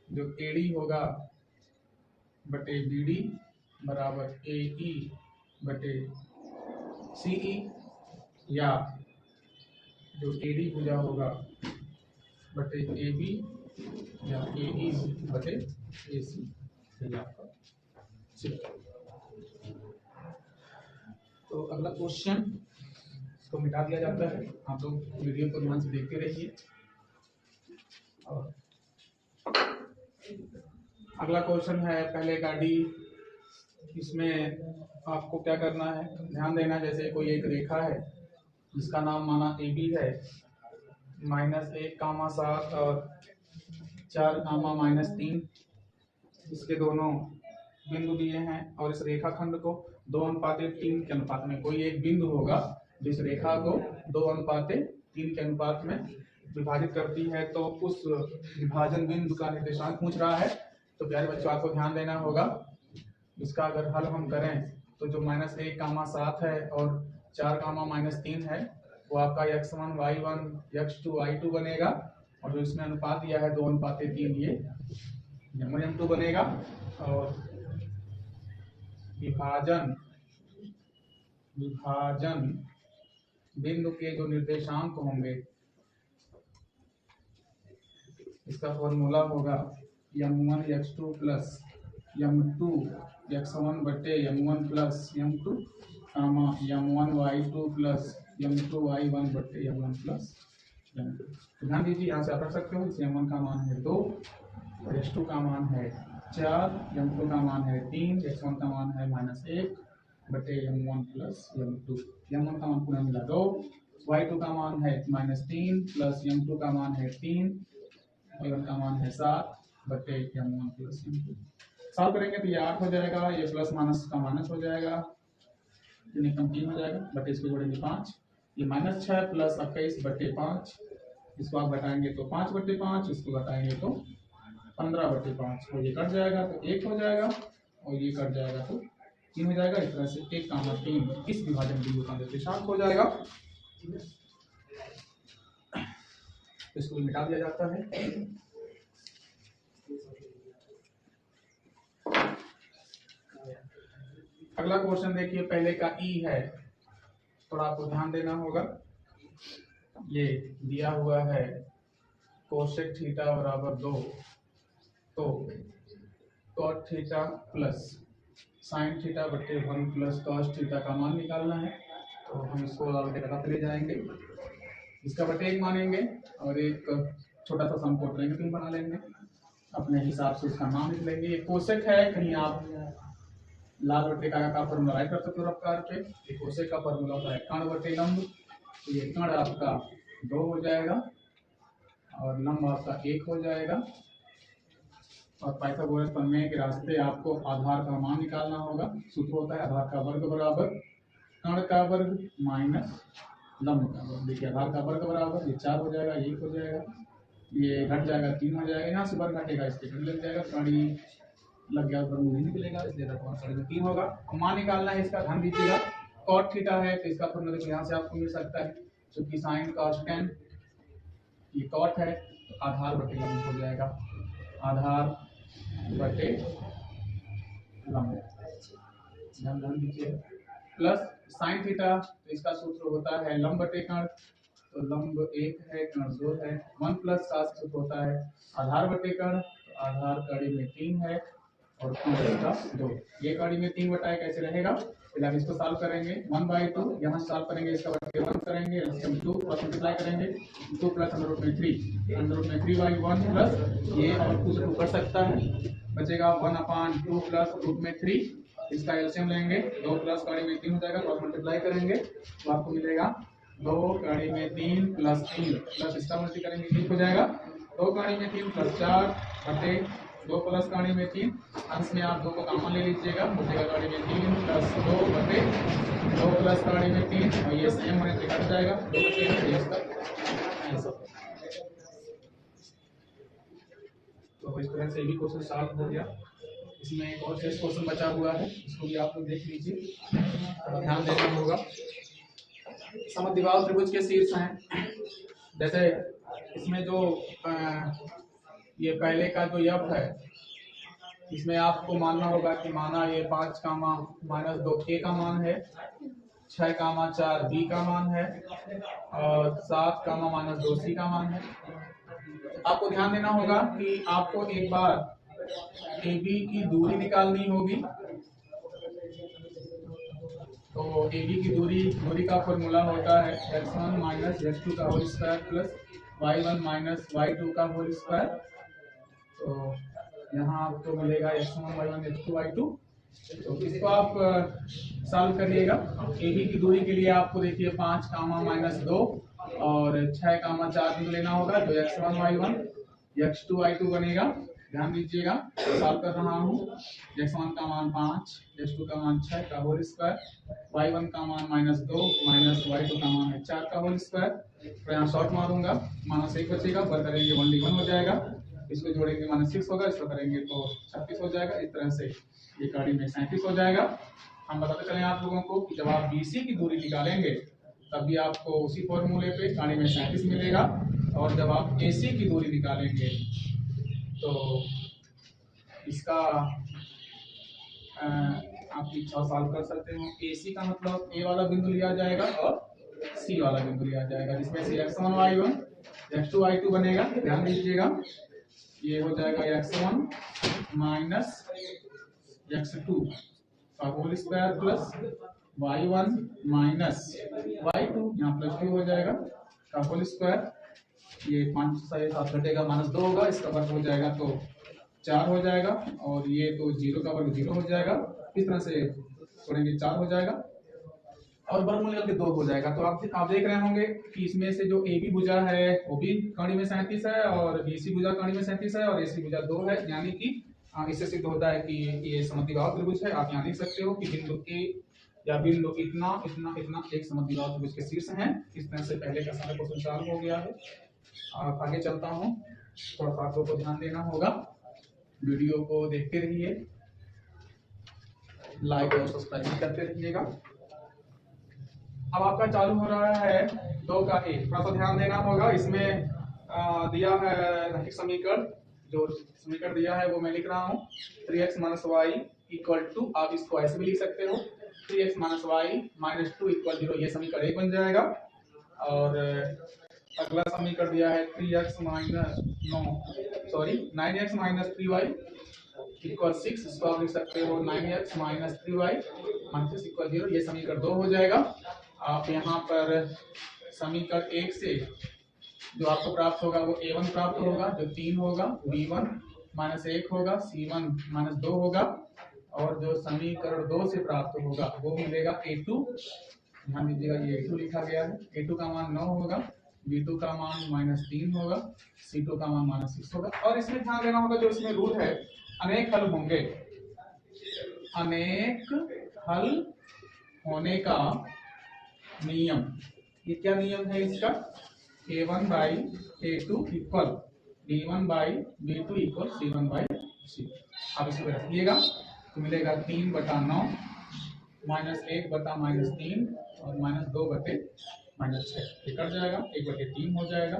जो AD होगा बटे BD बराबर AE बटे CE, या जो AD भुजा होगा बटे AB या AE बटे AC, ये आपका चित्र। तो अगला क्वेश्चन इसको मिटा दिया जाता है, आप लोग वीडियो को ध्यान से देखते रहिए। और अगला क्वेश्चन है पहले का D, इसमें आपको क्या करना है, ध्यान देना। जैसे कोई एक रेखा है जिसका नाम माना AB है, -1,7 और 4,-3, इसके दोनों बिंदु दिए हैं और इस रेखाखंड को 2:3 के अनुपात में कोई एक बिंदु होगा जिस रेखा को 2:3 के अनुपात में विभाजित करती है, तो उस विभाजन बिंदु का निर्देशांक पूछ रहा है। तो प्यारे बच्चों आपको ध्यान देना होगा, इसका अगर हल हम करें तो जो -1,7 है और 4,-3 है वो आपका x1 y1 x2 y2 बनेगा, और जो इसमें अनुपात दिया है 2:3, ये m1 m2 बनेगा। और विभाजन बिंदु के जो निर्देशांक होंगे इसका फॉर्मूला होगा m1 x2 plus m2 x1 बटे m1 प्लस m2 कामा m1 y2 plus m2 y1 बटे m1 प्लस m2। ध्यान दीजिए, यहाँ से आप रख सकते हो, इसे m1 का मान है 2, x2 का मान है 4, m2 का मान है 3, x1 का मान है -1 बटे m1 प्लस m2। m1 का मान पूरा मिला 2, y2 का मान है -3 प्लस m2 का मान है 3, y1 का मान है 7 बटे m1 प्लस m2। सॉल्व करेंगे तो ये 8 हो जाएगा, ये प्लस माइनस का माइनस हो जाएगा, ये कम 3 हो जाएगा, बटे इसको जोड़ेंगे 5, ये -6 प्लस 21 बटे 5, इसको आप घटाएंगे तो 5 बटे 5, इसको घटाएंगे तो 15 बटे 5, और ये कट जाएगा तो 1 हो जाएगा, और ये कट जाएगा तो 3 हो जाएगा। इस तरह से 1,3 इस विभाजन बिंदु का निर्देशांक हो जाएगा। इसको मिटा दिया जाता है। अगला क्वेश्चन देखिए, पहले का E है, थोड़ा आपको ध्यान देना होगा। ये दिया हुआ है कोसेक थीटा बराबर 2, तो cot theta plus sine theta बटे 1 प्लस कॉस थीटा का मान निकालना है। तो हम इसको घटाते ले जाएंगे, इसका बटे 1 मानेंगे और एक छोटा सा समकोण ट्रायंगल बना लेंगे, अपने हिसाब से इसका नाम लिख लेंगे। ये कोसेक है, कहीं आप लाल बटे का फॉर्मूला राइट कर सकते हो रफ्तार पे। ये कोसेक का फॉर्मूला होता है कर्ण बटे लंब, तो ये कर्ण आपका 2 हो जाएगा और लंब आपका 1 हो जाएगा। और पाइथागोरस प्रमेय के रास्ते आपको आधार का मान निकालना होगा। सूत्र होता है आधार का वर्ग बराबर कर्ण का वर्ग माइनस लंब का वर्ग। देखिए आधार का वर्ग बराबर ये 4 हो जाएगा, 1 हो जाएगा, ये घट जाएगा 3 हो जाएगा, यहाँ से वर्ग घटेगा इसके लग जाएगा, कड़ी लग गया वर्ग नहीं निकलेगा, इसलिए 3 होगा। मान निकालना है इसका, ध्यान दीजिएगा कॉट थीटा है तो इसका फॉर्मूला देखो यहाँ से आपको मिल सकता है, क्योंकि साइन कॉस टेन ये कॉट है तो आधार बटे लंब हो जाएगा, आधार बटे लंब। ध्यान दीजिए प्लस साइन थीटा, तो इसका सूत्र होता है लंब बटे कर्ण, तो लंब 1 है कर्ण 2 है, 1 प्लस का सूत्र होता है आधार बटे कर्ण, तो आधार कड़ी में 3 है और कर्ण का 2। ये कड़ी में 3 बटा कैसे रहेगा, फिर हम इसको सॉल्व करेंगे 1/2, यहाँ से सॉल्व करेंगे इसका बटे 1 करेंगे, 2 प्लस मल्टीप्लाई करेंगे 2 प्लस √3 प्लस ये और कुछ कर सकता है, बचेगा 1/2 प्लस √3 इसका एलसीएम लेंगे, 2 प्लस कड़ी में 3 हो जाएगा, क्रॉस मल्टीप्लाई करेंगे तो आपको मिलेगा 2 कड़ी में 3 प्लस 3 प्लस इसका मल्टी करेंगे 1 हो जाएगा, 2 कड़ी में 3 प्लस 4 बटे 2 प्लस कड़ी में 3, अंश में आप 2 को कॉमन ले लीजिएगा, बचेगा कड़ी में 3 प्लस 2 बटे 2 प्लस कड़ी में 3 और ये सेम होने से कट जाएगा, 2 बचेगा, ये इसका आंसर। तो इस तरह से भी क्वेश्चन सॉल्व हो गया। इसमें एक और शेष क्वेश्चन बचा हुआ है, इसको भी आप लोग देख लीजिए, ध्यान देना होगा। समद्विबाहु त्रिभुज के शीर्ष हैं, जैसे इसमें जो ये पहले का जो f है, इसमें आपको मानना होगा कि माना ये 5 कामा माइनस 2 a का मान है, 6 कामा 4 b का मान है और 7 कामा माइनस 2 c का मान है। आपको ध्यान देना होगा कि आपको एक बार AB की दूरी निकालनी होगी। तो AB की दूरी का फॉर्मूला होता है x1 माइनस x2 का whole square plus y1 minus y2 का होल स्क्वायर। तो यहाँ आपको मिलेगा x1 y1 x2 y2। तो इसको आप सॉल्व करिएगा। AB की दूरी के लिए आपको देखिए 5 कामा माइनस 2 और 6 कामा 4 भी लेना होगा, जो x1 y1 x2 y2 बनेगा। ध्यान दीजिएगा, सॉल्व कर रहा हूँ। x1 का मान 5, x2 का मान 6 का होल स्क्वायर, y1 का मान माइनस 2 माइनस y2 का मान 4 का होल स्क्वायर। तो यहाँ शॉर्ट मारूंगा, माइनस 1 बचेगा, ऊपर करेंगे 1d1 हो जाएगा, इसको जोड़ेंगे माइनस 6 होगा, इसको करेंगे तो 36 हो जाएगा। इस तरह से ये कड़ी में 37 हो जाएगा। हम बताते चले आप लोगों को कि जब आप BC की दूरी निकालेंगे तब भी आपको उसी फॉर्मूले पे कड़ी में 37 मिलेगा, और जब आप AC की दूरी निकालेंगे तो इसका आप इच्छा सॉल्व कर सकते हो। AC का मतलब A वाला बिंदु लिया जाएगा और C वाला बिंदु लिया जाएगा, जिसमें से x1 y1 x2 y2 बनेगा। ध्यान दीजिएगा, ये हो जाएगा x1 माइनस x2 का whole square plus y1 minus y2 यहाँ प्लस 2 हो जाएगा का होल स्क्वायर। ये 5 से 7 घटेगा, माइनस 2 होगा, इसका वर्ग हो जाएगा तो 4 हो जाएगा, और ये तो 0 का वर्ग 0 हो जाएगा। इस तरह से छोड़ेंगे 4 हो जाएगा और वर्गमूल निकल के 2 हो जाएगा। तो आप देख रहे होंगे कि इसमें से जो AB भुजा है वो भी कड़ी में 37 है, और BC भुजा कड़ी में 37 है, और AC भुजा 2 है। यानी कि इससे सिद्ध होता है कि ये समद्विबाहु त्रिभुज है। आप यहाँ देख सकते हो कि बिंदु A या बिंदु इतना इतना इतना एक समद्विबाहु त्रिभुज के शीर्ष हैं। इस तरह से पहले का सारा क्वेश्चन सॉल्व हो गया है। आगे चलता हूँ, थोड़ा सा आपको ध्यान देना होगा, वीडियो को देखते रहिए, लाइक और सब्सक्राइब करते रहिएगा। अब आपका चालू हो रहा है 2 का A। थोड़ा सा ध्यान देना होगा, इसमें दिया है रैखिक समीकरण, जो समीकरण दिया है वो मैं लिख रहा हूँ। 3x minus Y equal to, आप इसको ऐसे भी लिख सकते हो, 3x minus Y minus 2 equal 0। ये समीकरण 1 बन जाएगा। और अगला समीकरण दिया है 9x माइनस 3y इक्वल 6। इसको आप लिख सकते हो 9x minus 3y minus 6 equal 0। ये समीकरण 2 हो जाएगा। आप यहाँ पर समीकरण 1 से जो आपको प्राप्त होगा वो A1 प्राप्त होगा, जो 3 होगा, B1 माइनस 1 होगा, C1 माइनस 2 होगा, और जो समीकरण 2 से प्राप्त होगा वो मिलेगा A2। ध्यान दीजिएगा, ये A2 लिखा गया है। A2 का मान 9 होगा, B2 का मान माइनस 3 होगा, C2 का मान माइनस 6 होगा। और इसमें ध्यान देना होगा, जो इसमें रूल है, अनेक हल होंगे। अनेक हल होने का नियम, ये क्या नियम है इसका? A1 by A2 equal B1 by B2 equal C1 by C। आप इसको रखिएगा तो मिलेगा 3/9 माइनस 1/-3 और माइनस 2/-6। ये कट जाएगा, 1/3 हो जाएगा,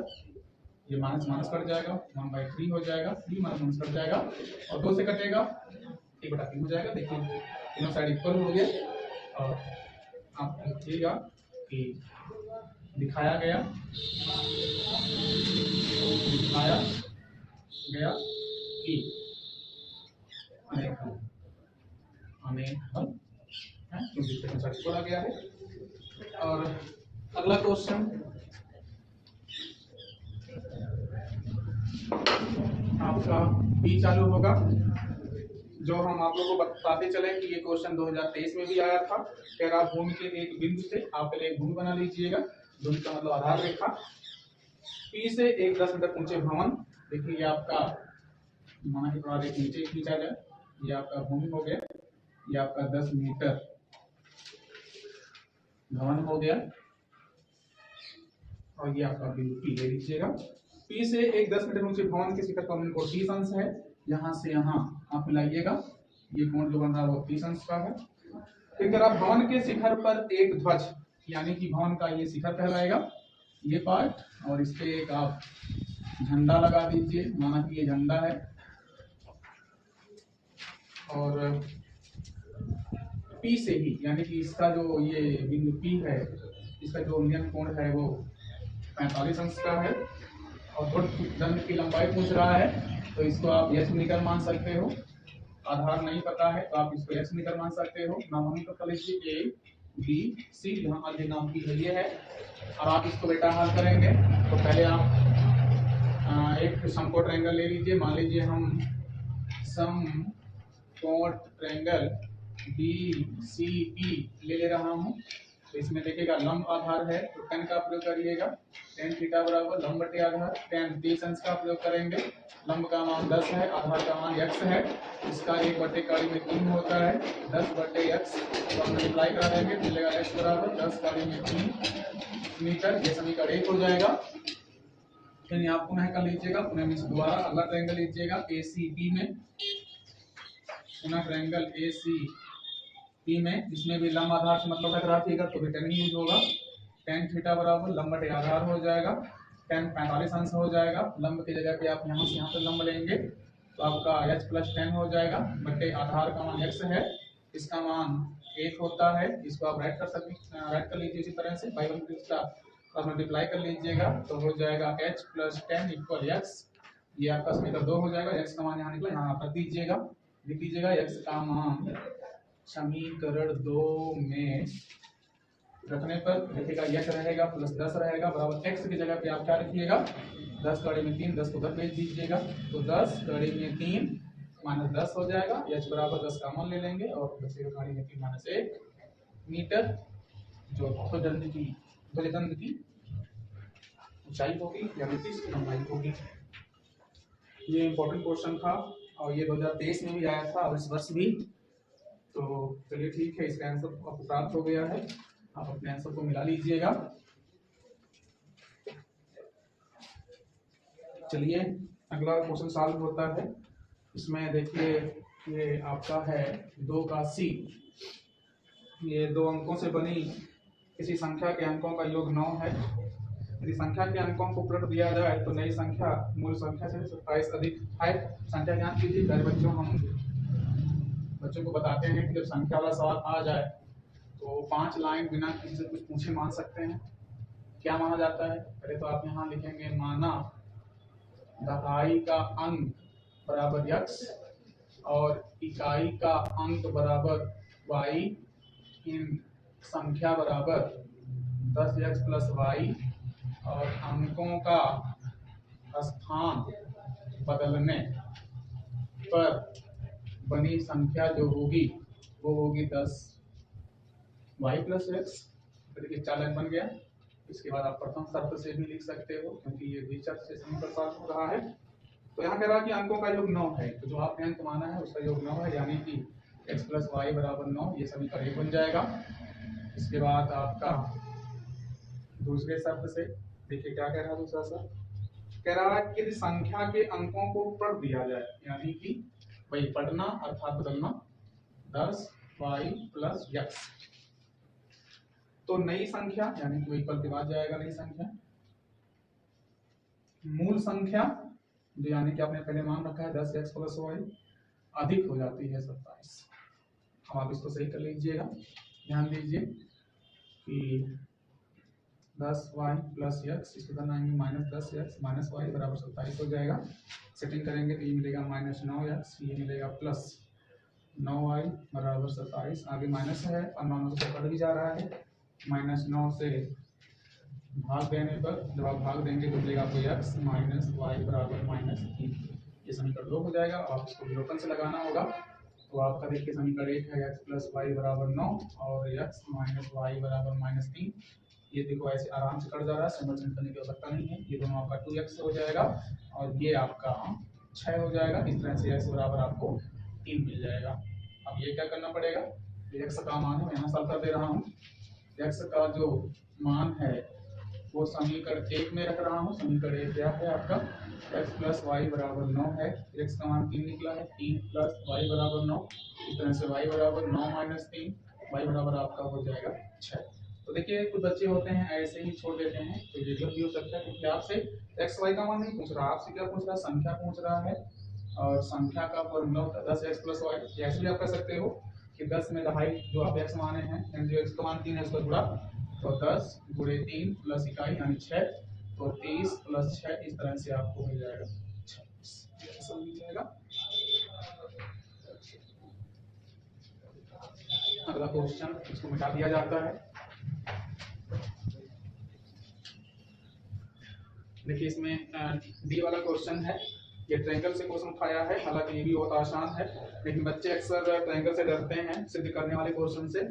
ये माइनस माइनस कट जाएगा, 1/3 हो जाएगा, 3 माइनस कट जाएगा, और 2 से कटेगा 1/3 हो जाएगा। देखिए दोनों साइड इक्वल हो गया। और आप देखिएगा कि दिखाया गया कि अनेक हल है, क्योंकि बोला गया है। और अगला क्वेश्चन आपका B चालू होगा। जो हम आप लोगों को बताते चले कि ये क्वेश्चन 2023 में भी आया था। कह रहा भूमि के एक बिंदु से आप पहले एक भूमि बना लीजिएगा, भूमि का मतलब आधार रेखा, पी से एक 10 मीटर ऊंचे भवन, देखिए ये आपका माना कि थोड़ा देख नीचे खींचा जाए, ये आपका भूमि हो गया, ये आपका 10 मीटर भवन हो गया, और ये आपका बिंदु पी ले लीजिएगा। पी से एक 10 मीटर ऊंचे भवन के शिखर का कोण 30 अंश है, यहाँ से यहाँ आप मिलाइएगा, ये कोण जो बन रहा है वो 30 अंश का है। फिर आप भवन के शिखर पर एक ध्वज, यानी कि भवन का ये शिखर कहलाएगा, ये पार्ट, और इस पे एक आप झंडा लगा दीजिए, माना कि ये झंडा है, और पी से ही यानी कि इसका जो ये बिंदु पी है, इसका जो उन्नयन कोण है वो 45 अंश का है, और दंड की लंबाई पूछ रहा है तो इसको आप एच मीटर मान सकते हो, आधार नहीं पता है तो आप इसको एच मीटर मान सकते हो। नामोनिक कर लीजिए ए बी सी, यहाँ आगे नाम की ये है, और आप इसको बेटा हल करेंगे तो पहले आप एक समकोण ट्रायंगल ले लीजिए, मान लीजिए हम समकोण ट्रायंगल बी सी पी ले रहा हूँ, तो इसमें देखिएगा लंब आधार है तो tan का प्रयोग करिएगा, tan थीटा बराबर लंब बटे आधार, tan 30 अंश का प्रयोग करेंगे, लंब का मान 10 है, आधार का मान x है, इसका 1 बटे कड़ी में 3 होता है, 10 बटे x तो हम मल्टीप्लाई करा देंगे, मिलेगा x बराबर 10 कड़ी में 3 मीटर, ये समीकरण 1 हो जाएगा। फिर यहाँ पुनः कर लीजिएगा, पुनः में दोबारा अगला ट्रायंगल लीजिएगा ACB में, पुनः ट्रायंगल ACB में, इसमें भी लंब आधार से मतलब रखिएगा तो भी tan यूज होगा, tan थीटा बराबर लंब बटे आधार हो जाएगा, tan 45 अंश हो जाएगा, लंब की जगह पे आप यहाँ से यहाँ पे लंब लेंगे तो आपका h प्लस 10 हो जाएगा, बटे आधार का मान x है, इसका मान 1 होता है, इसको आप राइट कर लीजिए इसी तरह से, बाई 1 का मल्टीप्लाई कर लीजिएगा तो हो जाएगा h प्लस 10 इक्वल x, ये आपका समीकरण 2 हो जाएगा, x का मान यहाँ निकला, यहाँ पर दीजिएगा, लिख दीजिएगा x का मान समीकरण 2 में रखने पर देखिएगा यह रहेगा प्लस 10 रहेगा बराबर x की जगह पे आप क्या रखिएगा 10 कड़ी में 3, 10 को उधर भेज दीजिएगा तो 10 कड़ी में 3 माइनस 10 हो जाएगा, h बराबर 10 कॉमन ले लेंगे और बचेगा कड़ी में 3 माइनस 1 मीटर, जो ध्वजदंड की ऊंचाई होगी या इसकी लंबाई होगी। ये इंपॉर्टेंट क्वेश्चन था और ये 2023 में भी आया था और इस वर्ष भी, तो चलिए ठीक है, इसका आंसर आपको प्राप्त हो गया है, आप अपने आंसर को मिला लीजिएगा। चलिए अगला क्वेश्चन सॉल्व होता है, इसमें देखिए ये आपका है 2 का सी, ये 2 अंकों से बनी किसी संख्या के अंकों का योग 9 है, यदि संख्या के अंकों को उलट दिया जाए तो नई संख्या मूल संख्या से 27 अधिक है। संख्या ज्ञान कीजिए प्यारे बच्चों, हम बच्चों को बताते हैं कि जब संख्या वाला सवाल आ जाए तो 5 लाइन बिना किसी से कुछ पूछे मान सकते हैं। क्या माना जाता है, पहले तो आप यहाँ लिखेंगे माना दहाई का अंक बराबर x और इकाई का अंक बराबर y, इन संख्या बराबर 10x प्लस y और अंकों का स्थान बदलने पर बनी संख्या जो होगी वो होगी 10y प्लस x। देखिए चालन बन गया, इसके बाद आप प्रथम शर्त से भी लिख सकते हो क्योंकि ये द्विचर से समीकरण प्राप्त हो रहा है। तो यहाँ कह रहा है कि अंकों का योग 9 है, तो जो आपने अंक माना है उसका योग 9 है, यानी कि x प्लस वाई बराबर 9, ये समीकरण 1 बन जाएगा। इसके बाद आपका दूसरे शर्त से देखिए क्या कह रहा है, दूसरा शर्त कह रहा है कि यदि संख्या के अंकों को पलट दिया जाए, यानी कि वही पलटना अर्थात बदलना 10y प्लस x, तो नई संख्या यानी कि वही पल के बाद जाएगा नई संख्या, मूल संख्या जो यानी कि आपने पहले मान रखा है 10x प्लस y अधिक हो जाती है 27। अब आप इसको सही कर लीजिएगा, ध्यान दीजिए कि 10y प्लस x, इसको करना है माइनस 10x माइनस y बराबर 27 हो जाएगा। सेटिंग करेंगे तो ये मिलेगा माइनस 9x, ये मिलेगा प्लस 9y बराबर 27, आगे माइनस है और 9 से कट भी जा रहा है, माइनस 9 से भाग देने पर जब आप भाग देंगे तो मिलेगा आपको x माइनस वाई बराबर माइनस 3, ये समीकरण 2 हो जाएगा। आप इसको विलोपन से लगाना होगा तो आपका देखिए समीकरण 1 है x प्लस वाई बराबर 9 और x माइनस वाई बराबर -3। ये देखो ऐसे आराम से कट जा रहा है, सिंबल चेंज करने की आवश्यकता नहीं है। ये दोनों आपका 2x हो जाएगा और ये आपका 6 हो जाएगा। इस तरह से x बराबर आपको 3 मिल जाएगा। अब ये क्या करना पड़ेगा, x का मान है, मैं यहाँ सॉल्व कर दे रहा हूँ। x का जो मान है वो समीकरण 1 में रख रहा हूँ। समीकरण 1 क्या है आपका, x प्लस वाई बराबर 9 है, x का मान 3 निकला है, 3 प्लस वाई बराबर 9। इस तरह से y बराबर 9 माइनस 3, y बराबर आपका हो जाएगा 6। तो देखिए कुछ बच्चे होते हैं ऐसे ही छोड़ देते हैं, तो ये भी हो सकता है क्योंकि आपसे x y का मान नहीं पूछ रहा, आपसे क्या पूछ रहा है, संख्या पूछ रहा है। और संख्या का फॉर्मूला होता है 10x प्लस वाई। ऐसे भी आप कर सकते हो कि 10 में दहाई जो आप x माने हैं, जो x का मान 3 है उसका गुणा, तो 10 गुणे 3 प्लस इकाई यानी 6, तो 23 प्लस 6, इस तरह से आपको मिल जाएगा 26। मिल जाएगा। अगला क्वेश्चन, इसको मिटा दिया जाता है। देखिए इसमें डी वाला क्वेश्चन है, ये ट्रायंगल से क्वेश्चन उठाया है। हालांकि ये भी बहुत आसान है, लेकिन बच्चे अक्सर ट्रायंगल से डरते हैं सिद्ध करने वाले क्वेश्चन से,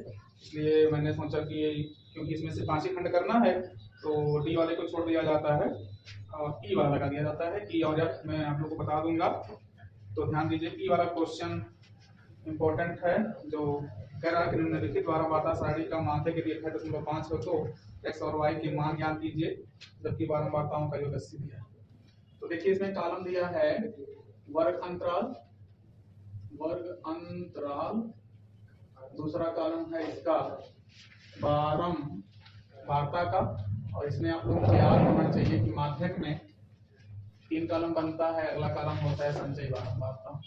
इसलिए मैंने सोचा कि क्योंकि इसमें से 5 ही खंड करना है तो डी वाले को छोड़ दिया जाता है और ई वाला लगा दिया जाता है। ई और एफ मैं आप लोग को बता दूंगा, तो ध्यान दीजिए। ई वाला क्वेश्चन इंपॉर्टेंट है, जो कह रहा है कि निम्नलिखित बारंबारता सारणी का माध्य के लिए 5 हो तो x और y के मान ज्ञात कीजिए, जबकि बारंबारताओं का योग 80 दिया है। तो देखिए इसमें कॉलम दिया है वर्ग अंतराल, दूसरा कॉलम है इसका बारंबारता का, और इसमें आप लोगों को याद होना चाहिए कि माध्यक में 3 कॉलम बनता है, अगला कॉलम होता है संचयी बारंबारता।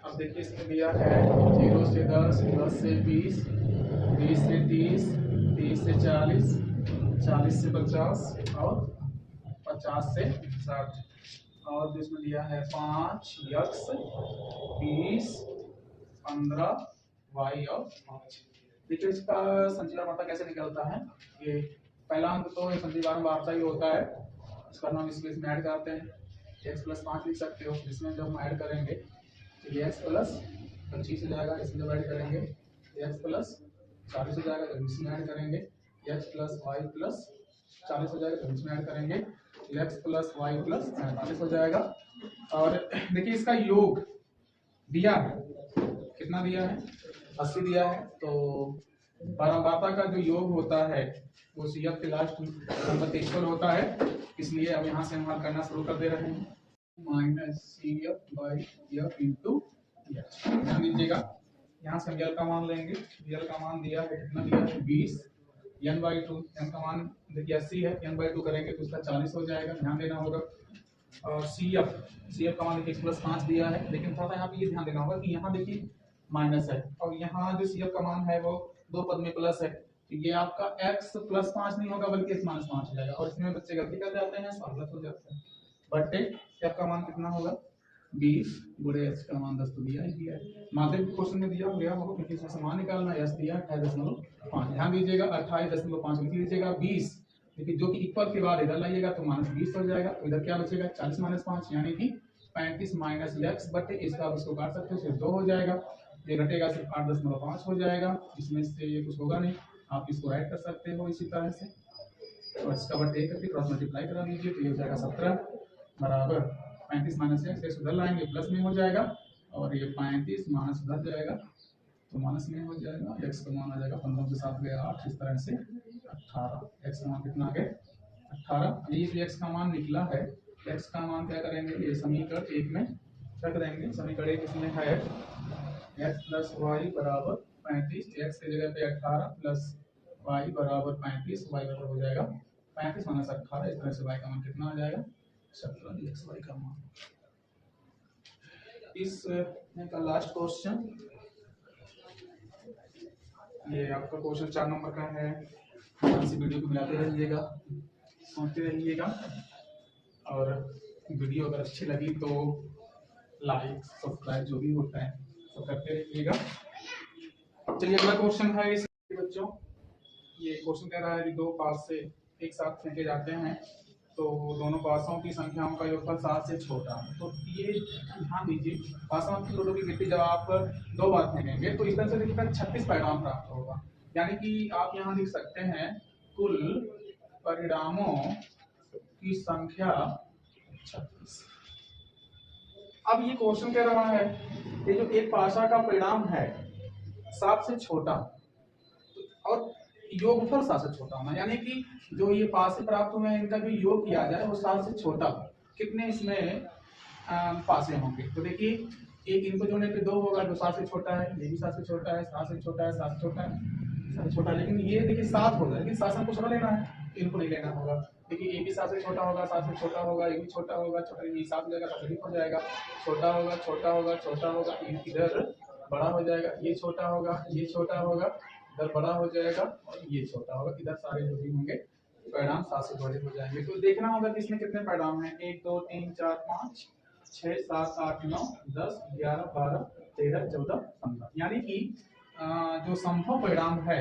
अब देखिए इसमें दिया है 0 से 10, 10 से 20, 20 से 30, 30 से 40, 40 से 50 और 50 से 60। और इसमें दिया है 5 x, 20, 15 y और 5। देखिए इसका संचयी बारंबारता कैसे निकलता है। ये पहला अंक तो संचयी बारंबारता ही होता है, इसका नाम इसमें ऐड करते हैं, x प्लस 5 लिख सकते हो। इसमें जब हम ऐड करेंगे तो ये x प्लस 25 हो जाएगा, इसमें जब ऐड करेंगे x प्लस 40 हो जाएगा, जब इसमें ऐड करेंगे x प्लस वाई प्लस 40 हो जाएगा, जब इसमें ऐड करेंगे x प्लस वाई प्लस 45 हो जाएगा। और देखिए इसका योग दिया है, कितना दिया है, 80 दिया है। तो बारंबारता का जो योग होता है वो CF के लास्ट नंबर पे इक्वल होता है, इसलिए अब यहाँ से हम हल करना शुरू कर दे रहे हैं। Minus CF by F into H। ध्यान दीजिएगा, यहाँ से हम L का मान लेंगे। L का मान दिया है, कितना दिया है, 20, n/2, n का मान देखिए 80 है, n/2 करेंगे तो उसका 40 हो जाएगा, ध्यान देना होगा। और CF का मान देखिए प्लस 5 दिया है, लेकिन थोड़ा सा यहाँ पे ये ध्यान देना होगा कि यहाँ देखिए माइनस है और यहाँ जो CF का मान है वो 2 पद में प्लस है, तो ये आपका x प्लस 5 नहीं होगा बल्कि x माइनस 5 हो जाएगा। और इसमें बच्चे गलती कर जाते हैं, गलत हो जाता है। बटे f का मान कितना होगा, 20 गुणे h का मान 10 तो दिया ही दिया है। माध्यमिक क्वेश्चन में दिया गया होगा क्योंकि इसमें समान निकालना है, s दिया 28.5। ध्यान दीजिएगा 28.5 लिख लीजिएगा। 20 देखिए जो कि इक्वल के बाद इधर लाइएगा तो -20 हो जाएगा, तो इधर क्या बचेगा, 40 - 5 यानी कि 35 माइनस x बटे इसका आप इसको काट सकते हो, सिर्फ 2 हो जाएगा। ये घटेगा सिर्फ 8.5 हो जाएगा, इसमें से ये कुछ होगा नहीं, आप इसको ऐड कर सकते हो इसी तरह से। और इसका बटे 1 करके क्रॉस मल्टीप्लाई करा लीजिए तो ये हो जाएगा 17 बराबर 35 माइनस x उधर लाएंगे प्लस में हो जाएगा, और ये 35 माइनस उधर जाएगा तो माइनस में हो जाएगा। x का मान आ जाएगा 15 से 7 गया 8, इस तरह से 18। x का मान कितना आ गया 18। ये जो x का मान निकला है, x का मान क्या करेंगे, ये समीकरण 1 में रख देंगे। समीकरण 1 इसमें है x प्लस वाई बराबर 35, x की जगह पे 18 प्लस y बराबर 35, y बराबर हो जाएगा 35 माइनस 18। इस तरह से y का मान कितना आ जाएगा 17 xy का मान। इस का लास्ट क्वेश्चन, ये आपका क्वेश्चन 4 नंबर का है। इसी वीडियो को मिलाते रहिएगा, सुनते रहिएगा, और वीडियो अगर अच्छी लगी तो लाइक सब्सक्राइब जो भी होता है तो करते रहिएगा। चलिए अगला क्वेश्चन है इस बच्चों, ये क्वेश्चन कह रहा है कि 2 पास से एक साथ फेंके जाते हैं तो दोनों पासों की संख्याओं का योगफल 7 से छोटा है। तो ये ध्यान दीजिए, पासों की दोनों की गिनती जब आप दो बार फेंकेंगे तो इस तरह से देखिएगा 36 परिणाम प्राप्त होगा। यानी कि आप यहाँ लिख सकते हैं कुल परिणामों की संख्या 36। अब ये क्वेश्चन कह रहा है ये जो एक पासा का परिणाम है 7 से छोटा और योगफल 7 से छोटा होना, यानी कि जो ये पासे प्राप्त हुए हैं इनका भी योग किया जाए वो 7 से छोटा हो। कितने इसमें पासे होंगे? तो देखिए एक इनको जोड़ने पे 2 होगा जो 7 से छोटा है, ये भी 7 से छोटा है, 7 से छोटा है, 7 से छोटा है, 7 से छोटा है, लेकिन ये देखिए 7 होगा, लेकिन 7 से हमको छोटा लेना है, इनको नहीं लेना होगा। देखिए ये भी 7 से छोटा होगा, 7 से छोटा होगा, ये भी छोटा होगा, छोटा ये 7 हो जाएगा, 7 हो जाएगा, छोटा होगा, छोटा होगा, छोटा होगा, इधर बड़ा हो जाएगा, ये छोटा होगा, ये छोटा होगा, इधर बड़ा हो जाएगा और ये छोटा होगा, इधर सारे जो भी होंगे परिणाम 7 से बड़े हो जाएंगे। तो देखना होगा कि इसमें कितने परिणाम हैं, 1 2 3 4 5 6 7 8 9 10 11 12 13 14 15, यानी कि जो संभव परिणाम है,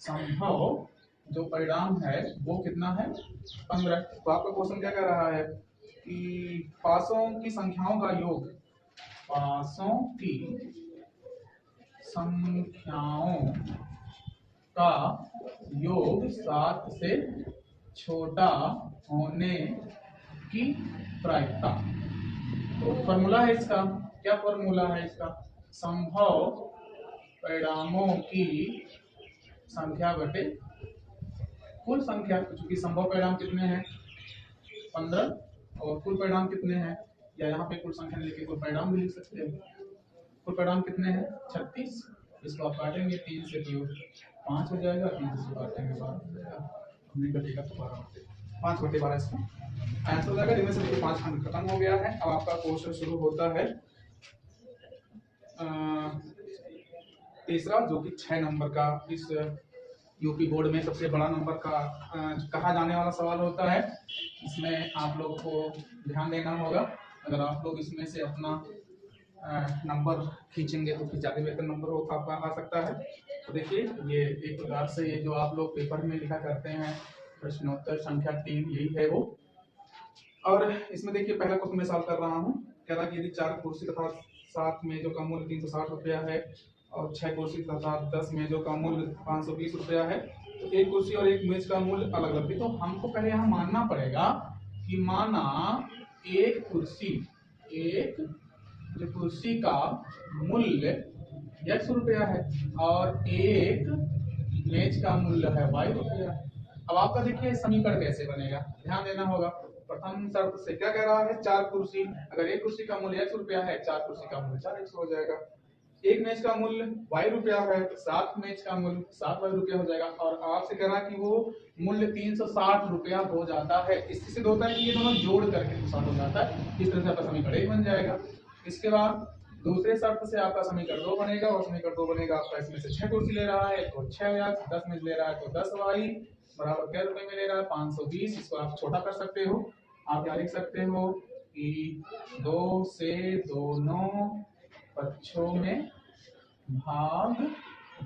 संभव जो परिणाम है वो कितना है 15। तो आपका क्वेश्चन क्या कह रहा है कि पासों की संख्याओं का योग, पासों की संख्याओं का योग 7 से छोटा होने की प्रायिकता। तो फॉर्मूला है इसका, क्या फॉर्मूला है इसका, संभव परिणामों की संख्या बटे कुल संख्या। क्योंकि संभव परिणाम कितने हैं 15 और कुल परिणाम कितने हैं, या यहाँ पे कुल संख्या नहीं लिखे कुल परिणाम भी लिख सकते हैं। कुल परिणाम कितने हैं 36, इसको आप काटेंगे 3 से तो 5 हो जाएगा, 3 से काटेंगे 12 हो जाएगा, हमने कटेगा तो 12 5 बटे 12 इसका आंसर हो जाएगा। जिनमें से देखिए 5 खंड खत्म हो गया है। अब आपका क्वेश्चन शुरू होता है तीसरा, जो कि 6 नंबर का इस यूपी बोर्ड में सबसे बड़ा नंबर का कहा जाने वाला सवाल होता है। इसमें आप लोगों को ध्यान देना होगा, अगर आप लोग इसमें से अपना नंबर खींचेंगे तो फिर ज़्यादा बेहतर नंबर हो आपका आ सकता है। तो देखिए ये एक प्रकार से ये जो आप लोग पेपर में लिखा करते हैं प्रश्नोत्तर संख्या 3 यही है वो। और इसमें देखिए पहला क्वेश्चन मैं सॉल्व कर रहा हूँ, कह रहा कि यदि 4 कुर्सी तथा 7 मेजों का मूल्य 360 रुपया है और 6 कुर्सी तथा 10 मेजों का मूल्य 520 रुपया है, तो एक कुर्सी और एक मेज का मूल्य अलग अलग है। तो हमको पहले यहाँ मानना पड़ेगा कि माना एक कुर्सी, एक जो कुर्सी का मूल्य x रुपया है और एक मेज का मूल्य है y रुपया। अब आपका देखिए समीकरण कैसे बनेगा, ध्यान देना होगा। प्रथम शर्त से क्या कह रहा है, 4 कुर्सी, अगर एक कुर्सी का मूल्य x रुपया है, 4 कुर्सी का मूल्य 4x हो जाएगा। एक मेज का मूल्य y रुपया है, 7 मेज का मूल्य 7y रुपया हो जाएगा। और आपसे कह रहा कि वो मूल्य 360 रुपया हो जाता है। इससे सिद्ध होता है कि ये दोनों जोड़ करके 360 हो जाता है। इस तरह से आपका समीकरण बन जाएगा। इसके बाद दूसरे शर्त से आपका समीकरण 2 बनेगा, और समीकरण 2 बनेगा आपका इसमें से 6 कुर्सी ले रहा है तो 6x, 10 मेज ले रहा है तो 10y बराबर क्या रुपए में ले रहा है 520। इसको आप छोटा कर सकते हो, आप क्या लिख सकते हो कि 2 से दोनों पक्षों में भाग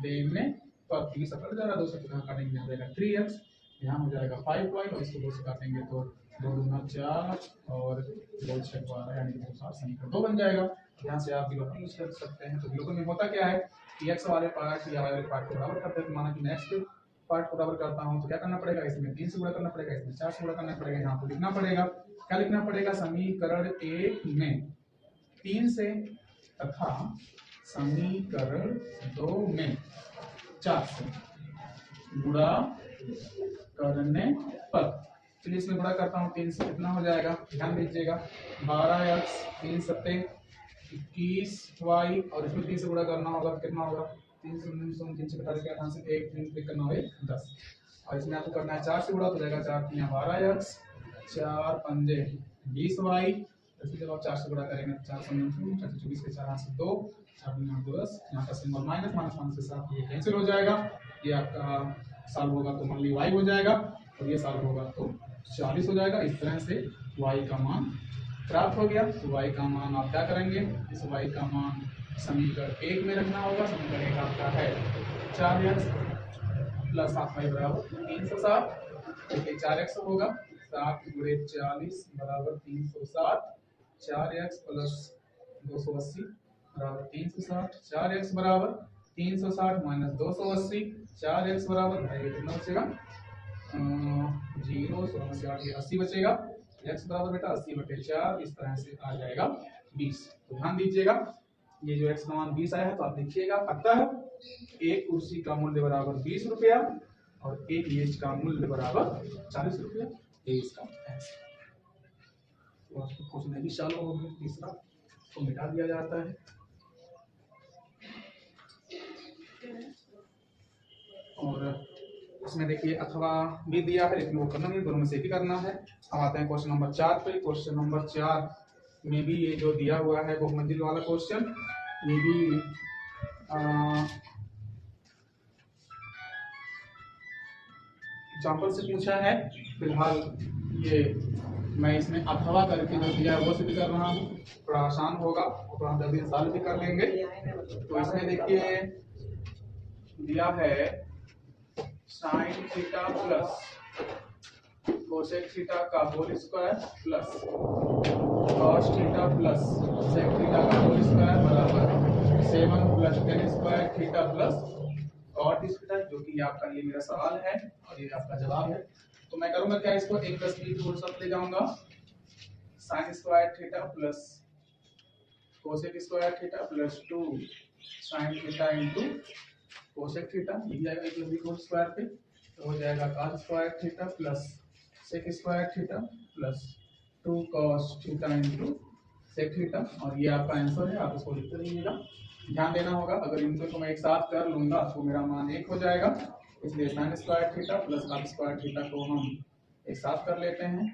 देने पर 30 कट जाएगा, 2 से काटेंगे हो जाएगा 3x, यहाँ हो जाएगा 5y और इसको 2 से काटेंगे तो 2 दूना 4 और 2 6 12 यानी 260 समीकरण 2 बन जाएगा। यहाँ से आप विलोपन यूज कर सकते हैं। तो विलोपन में होता क्या है कि x वाले पार्ट या y वाले पार्ट को बराबर करते हैं। तो माना कि नेक्स्ट पार्ट को बराबर करता हूँ तो क्या करना पड़ेगा, इसमें 3 से गुणा करना पड़ेगा, इसमें 4 से गुणा करना पड़ेगा। यहाँ पर लिखना पड़ेगा, क्या लिखना पड़ेगा, समीकरण 1 में 3 से तथा समीकरण 2 में 4 से गुणा करने पर, चलिए इसमें गुणा करता हूँ 3 से कितना हो जाएगा, ध्यान दीजिएगा 12x 3 सत्ते 21y और इसमें 3 से गुणा करना होगा कितना होगा 3 से बता देगा यहाँ से 1 3 क्लिक करना होगा 10 और इसमें आपको करना है 4 से गुणा तो जाएगा 4 3 12x 4 5 20y। इसमें जब आप 4 से गुणा करेंगे तो 4 24 के 4 से 2 4 10, यहाँ का सिंबल माइनस माइनस से 7 ये कैंसिल हो जाएगा। ये आपका सॉल्व होगा तो मान ली y हो जाएगा और ये सॉल्व होगा तो 40 हो जाएगा। इस तरह से y का मान प्राप्त हो गया। तो y का मान आप क्या करेंगे, इस y का मान समीकरण 1 में रखना होगा। समीकरण 1 आपका है 4x प्लस 7y बराबर 360, देखिए 4x होगा 60 गुणे 40 बराबर 360, 4x प्लस 280 बराबर 360, 4x बराबर 360 माइनस 280, 4x बराबर कितना बचेगा 0 80 बचेगा। x बराबर बेटा 80/4, इस तरह से आ जाएगा 20। तो ध्यान दीजिएगा ये जो x का मान 20 आया है तो आप लिखिएगा अतः एक कुर्सी का मूल्य बराबर 20 रुपया और एक मेज का मूल्य बराबर 40 रुपया। ये इसका आंसर। तो आपको क्वेश्चन भी चालू हो गया, तीसरा तो मिटा दिया जाता है। और इसमें देखिए अथवा भी दिया है लेकिन वो करना नहीं, दोनों में से एक ही करना है। अब आते हैं क्वेश्चन नंबर 4 पे। क्वेश्चन नंबर 4 में भी ये जो दिया हुआ है बहुमंजिल वाला क्वेश्चन, ये भी एग्जाम्पल से पूछा है। फिलहाल ये मैं इसमें अथवा करके जो दिया है वो सिद्ध कर रहा हूँ, थोड़ा आसान होगा तो हम जल्दी सॉल्व भी कर लेंगे। तो इसमें देखिए दिया है sine theta plus cosec theta का whole square plus cos theta plus sec theta का होल स्क्वायर बराबर 7 plus tan square theta plus cot theta, जो कि आपका ये मेरा सवाल है और ये आपका जवाब है। तो मैं करूंगा क्या, इसको 1 + b होल सब ले जाऊंगा, sine square theta plus cosec square theta plus 2 sine theta into cosec theta, ये जाएगा 1 + b होल स्क्वायर पे, तो हो जाएगा cos square theta plus sec square theta plus 2 cos theta into sec theta. और ये आपका आंसर है, आप इसको लिखते रहिएगा। ध्यान देना होगा, अगर इनको तो मैं एक साथ कर लूंगा तो मेरा मान 1 हो जाएगा, इसलिए sine square theta plus cos square theta को हम एक साथ कर लेते हैं।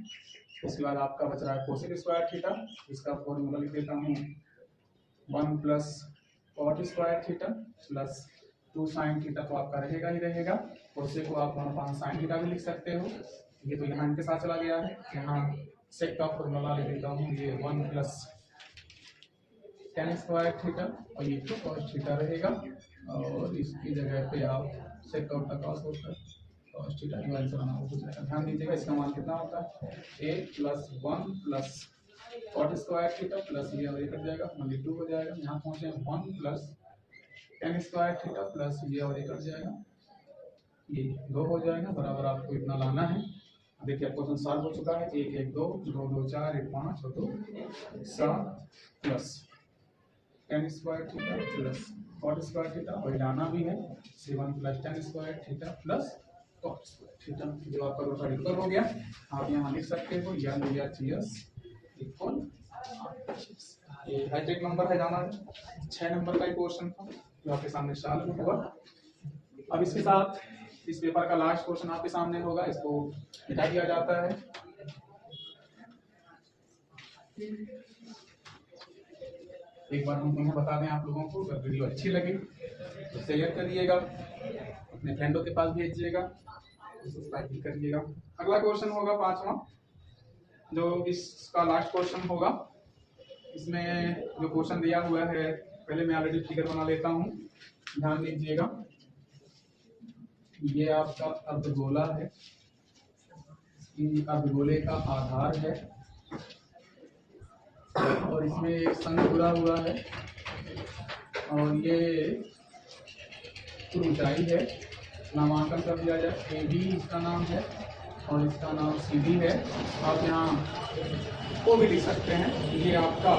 उसके बाद आपका बच रहा है कोसेक स्क्वायर थीटा, इसका फॉर्मूला लिख देता हूँ 1 plus cot square theta plus 2 sine theta, तो आपका रहेगा ही रहेगा। कोसेक को आप 1 साइन थीटा भी लिख सकते हो, ये तो यहाँ इनके साथ चला गया है। यहाँ सेक का फॉर्मूला लिख देता हूँ, ये 1 प्लस tan स्क्वायर थीटा और ये तो cos थीटा रहेगा, और इसकी जगह पे आप सेक का उल्टा cos होता है cos थीटा, ये आंसर हमारा हो जाएगा। ध्यान दीजिएगा इसका मान कितना होता है, a plus 1 plus cot square theta plus ये और ये कट जाएगा, मतलब 2 हो जाएगा। यहाँ पहुंचे 1 plus tan square theta plus ये और ये कट जाएगा, ये 2 हो जाएगा, बराबर आपको इतना लाना है। देखिए क्वेश्चन सॉल्व हो चुका है। 1 1 2 2 2 4 1 5 और 2 7 plus tan square theta plus cot square theta, और लाना भी है 7 plus tan square theta plus cot square theta, जो आपका दूसरा उत्तर हो गया। आप यहाँ लिख सकते हो या लिया चीयर्स इक्वल। ये हाईटेक नंबर है जाना 6 नंबर का क्वेश्चन था जो आपके सामने सॉल्व हुआ। अब इसके साथ इस पेपर का लास्ट क्वेश्चन आपके सामने होगा, इसको मिटा दिया जाता है। एक बार हम तुम्हें बता दें आप लोगों को, अगर वीडियो अच्छी लगी तो शेयर करिएगा, अपने फ्रेंडों के पास भेजिएगा, सब्सक्राइब भी करिएगा। अगला क्वेश्चन होगा 5वां, जो इसका लास्ट क्वेश्चन होगा। इसमें जो क्वेश्चन दिया हुआ है, पहले मैं ऑलरेडी फिगर बना लेता हूँ, ध्यान दीजिएगा। ये आपका अर्धगोला है, अर्धगोले का आधार है और इसमें एक संघ जुड़ा हुआ है, और ये ऊंचाई है, नामांकन कर दिया जाए। AB इसका नाम है और इसका नाम CD है। आप यहाँ को भी लिख सकते हैं। ये आपका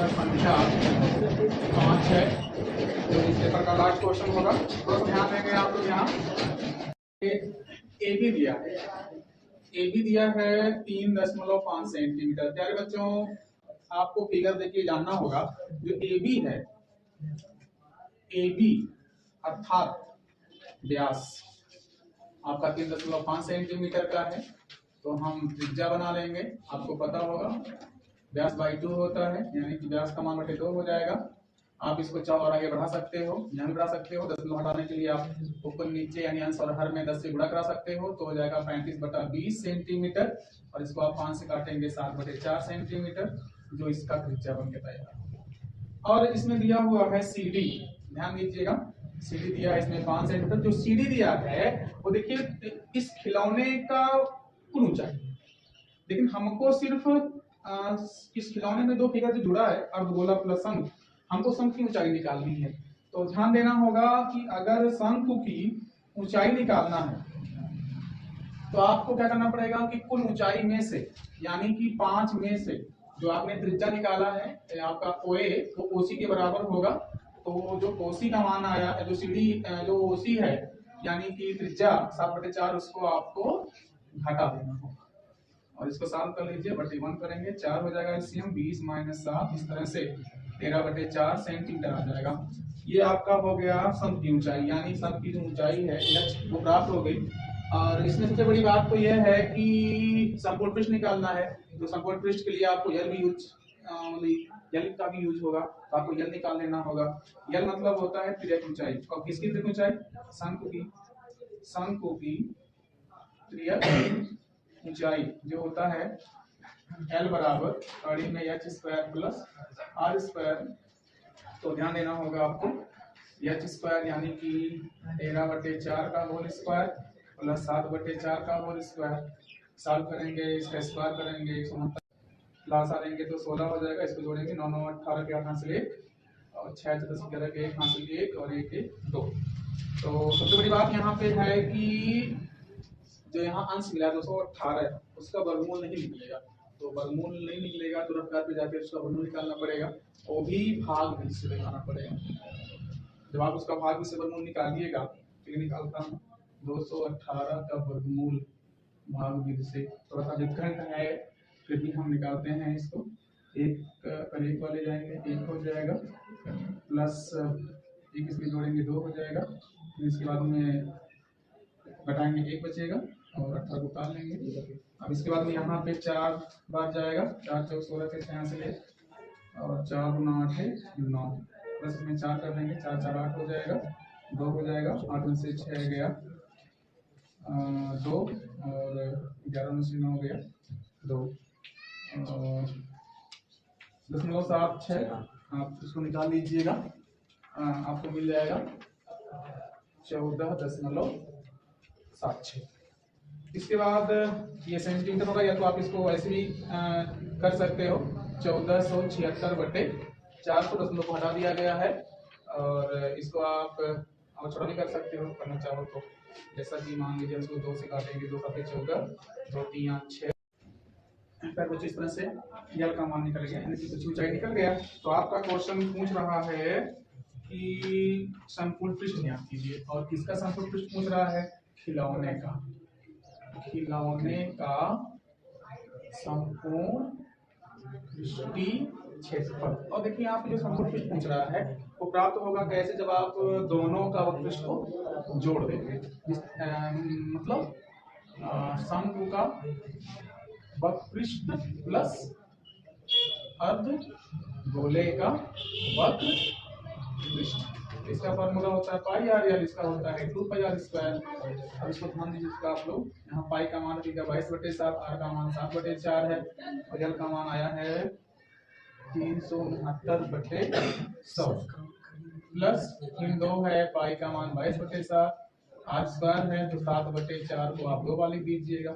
संख्या 5 है, जो इस पेपर का लास्ट क्वेश्चन होगा। थोड़ा ध्यान देंगे आप लोग। यहाँ AB दिया है, AB दिया है 3.5 सेंटीमीटर। प्यारे बच्चों, आपको फिगर देखिए जानना होगा, जो AB है, AB अर्थात व्यास आपका 3.5 सेंटीमीटर का है, तो हम त्रिज्या बना लेंगे। आपको पता होगा व्यास बाई 2 होता है, यानी कि व्यास का मान 2 हो जाएगा। आप इसको चाहो और आगे बढ़ा सकते हो, यहाँ भी बढ़ा सकते हो। 10 हटाने के लिए आप ऊपर नीचे यानी अंश और हर में 10 से गुणा करा सकते हो, तो हो जाएगा 35/20 सेंटीमीटर, और इसको आप 5 से काटेंगे 7/4 सेंटीमीटर, जो इसका त्रिज्या बन के तैयार होगा। और इसमें दिया हुआ है CD, ध्यान दीजिएगा CD दिया है इसमें 5 सेंटीमीटर। जो CD दिया है वो देखिए इस खिलौने का कुल ऊंचाई, लेकिन हमको सिर्फ इस खिलौने में 2 फिगर जो जुड़ा है अर्धगोला प्लस शंख, हमको शंख की ऊंचाई निकालनी है। तो ध्यान देना होगा कि अगर शंख की ऊंचाई निकालना है तो आपको क्या करना पड़ेगा कि कुल ऊंचाई में से, यानी कि 5 में से जो आपने त्रिज्या निकाला है आपका OA, तो OC के बराबर होगा। तो जो OC का मान आया, जो CD जो OC है यानी कि त्रिज्या 7/4, उसको आपको घटा देना होगा और इसको सॉल्व कर लीजिए। 1 करेंगे 4 हो जाएगा LCM 20 - 7, इस तरह से 13/4 सेंटीमीटर आ जाएगा। ये आपका हो गया शंख की ऊंचाई, यानी शंख की जो ऊंचाई है h वो प्राप्त हो गई। और इसमें सबसे बड़ी बात तो यह है कि संपूर्ण पृष्ठ निकालना है। तो संपूर्ण पृष्ठ के लिए आपको यल भी यूज यल का भी यूज होगा, तो आपको यल निकाल लेना होगा। यल मतलब होता है त्रिज्या की ऊंचाई, और किसकी त्रिज्या ऊंचाई? शंख की त्रिज्या ऊंचाई जो होता है L बराबर कड़ी में h² प्लस r²। तो ध्यान देना होगा आपको h² यानी कि 13/4 का होल स्क्वायर प्लस 7/4 का होल स्क्वायर। सॉल्व करेंगे, इसका स्क्वायर करेंगे 169 प्लस आ देंगे तो 16 हो जाएगा। इसको जोड़ेंगे 9 9 18 के 8 हासिल 1 और 6 10 11 के 1 हासिल 1 और 1 1 2। तो सबसे बड़ी बात यहाँ पे है कि जो यहाँ अंश मिला 218 उसका वर्गमूल नहीं निकलेगा। तो वर्गमूल नहीं निकलेगा तो रफ्तार पे जाकर उसका वर्गमूल निकालना पड़ेगा, वो भी भाग भी से दिखाना पड़ेगा। जब आप उसका भाग से वर्गमूल निकालिएगा, तो निकालता हूँ 218 का वर्गमूल भाग विधि से। थोड़ा सा डिफरेंट है, फिर भी हम निकालते हैं इसको। एक वाले जाएंगे 1 हो जाएगा प्लस 1 इसमें जोड़ेंगे 2 हो जाएगा। फिर इसके बाद में घटाएंगे 1 बचेगा और 18 को उतार लेंगे। अब इसके बाद में यहाँ पे 4 बार जाएगा, 4 चौक 16 के 6 से ले और 4 गुना 8 है 9, बस इसमें 4 कर देंगे, 4 4 8 हो जाएगा, 2 हो जाएगा, 8 में से 6 गया 2 और 11 में से 9 गया 2 0.76। आप इसको निकाल लीजिएगा, आपको मिल जाएगा 14.76। इसके बाद ये सेंटीमीटर होगा, या तो आप इसको ऐसे भी कर सकते हो 1476/4 को 10 को हटा दिया गया है। और इसको आप और छोटा भी कर सकते हो करना चाहो तो, जैसा कि मान लीजिए इसको 2 से काटेंगे, 2 7 14 2 3 6 फिर कुछ इस तरह से यल का मान निकल गया, यानी कि कुछ ऊंचाई निकल गया। तो आपका क्वेश्चन पूछ रहा है कि संपूर्ण पृष्ठ ज्ञात कीजिए, और किसका संपूर्ण पृष्ठ पूछ रहा है? खिलौने का संपूर्ण पृष्ठीय क्षेत्रफल। और देखिए यहाँ पे जो संपूर्ण पृष्ठ पूछ रहा है वो प्राप्त होगा कैसे? जब आप दोनों का वक्र को जोड़ देंगे, मतलब शंकु का वक्रपृष्ठ प्लस अर्ध गोले का वक्र पृष्ठ। इसका फॉर्मूला होता है पाई आर यल, इसका होता है 2πr²। अब इसको ध्यान दीजिए, इसका आप लोग यहाँ पाई का मान रखिएगा 22/7, आर का मान 7/4 है और यल का मान आया है 369/100 प्लस 2 है, पाई का मान 22/7, r² है तो 7/4 को आप 2 वाली दीजिएगा।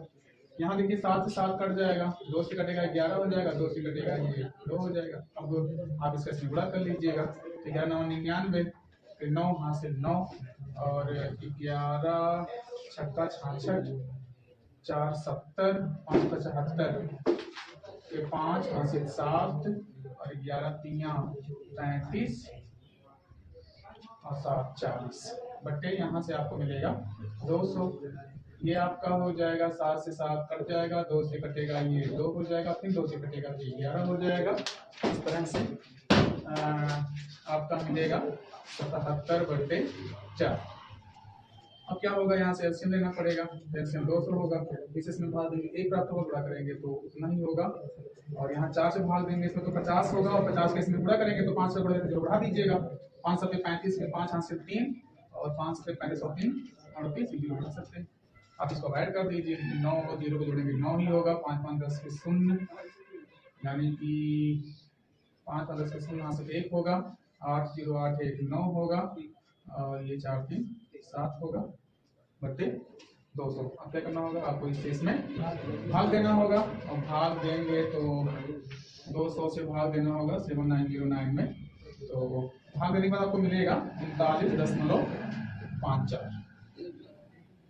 यहाँ देखिए 7 से 7 कट जाएगा, 2 से कटेगा 11 हो जाएगा, 2 से कटेगा ये 2 हो जाएगा। अब आप इसका इसमें गुणा कर लीजिएगा, 11 9 99, फिर 9 हासिल 9 और 11 छक्का 66, 4 70, 5 75, फिर 5 हासिल 7 और 11 3 35 और 7 40 बट्टे यहाँ से आपको मिलेगा 200। ये आपका हो जाएगा 7 से 7 कट जाएगा, 2 से कटेगा ये 2 हो जाएगा, फिर 2 से कटेगा ये 11 हो जाएगा। इस तरह से आपका मिलेगा 77/4। अब क्या होगा, यहाँ से एलसीएम लेना पड़ेगा, एलसीएम 200 होगा, इसमें भाग देंगे 1 प्राप्त होगा, गुणा करेंगे तो उतना ही होगा, और यहाँ 4 से भाग देंगे इसमें तो 50 होगा, और 50 के इसमें गुणा करेंगे तो 5 से बढ़ा दीजिएगा, 5 7 35 में 5 हाथ से 3 और 5 7 35 और 3 38 जीरो बना सकते हैं। आप इसको ऐड कर दीजिए, 9 और 0 को जोड़ेंगे 9 ही होगा, 5 5 10 के 0 यानी कि 5 5 10 के 0 यहाँ से 1 होगा, 8 0 8 1 9 होगा, और ये 4 3 7 होगा बटे 200। अब क्या करना होगा आपको इसमें भाग देना होगा, और भाग देंगे तो 200 से भाग देना होगा 7909 में। तो भाग देने के बाद आपको मिलेगा 39.54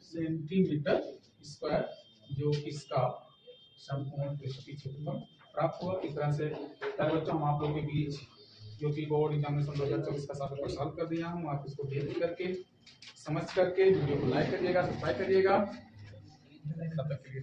सेंटीमीटर स्क्वायर, जो इसका संपूर्ण पृष्ठीय क्षेत्रफल प्राप्त हुआ। इस तरह से प्यारे बच्चों हम आप लोगों के बीच जो कि बोर्ड एग्जामिनेशन 2024 का सॉल्व कर दिया हूँ। आप इसको देख करके समझ करके वीडियो को लाइक करिएगा, सब्सक्राइब करिएगा। तब तक के लिए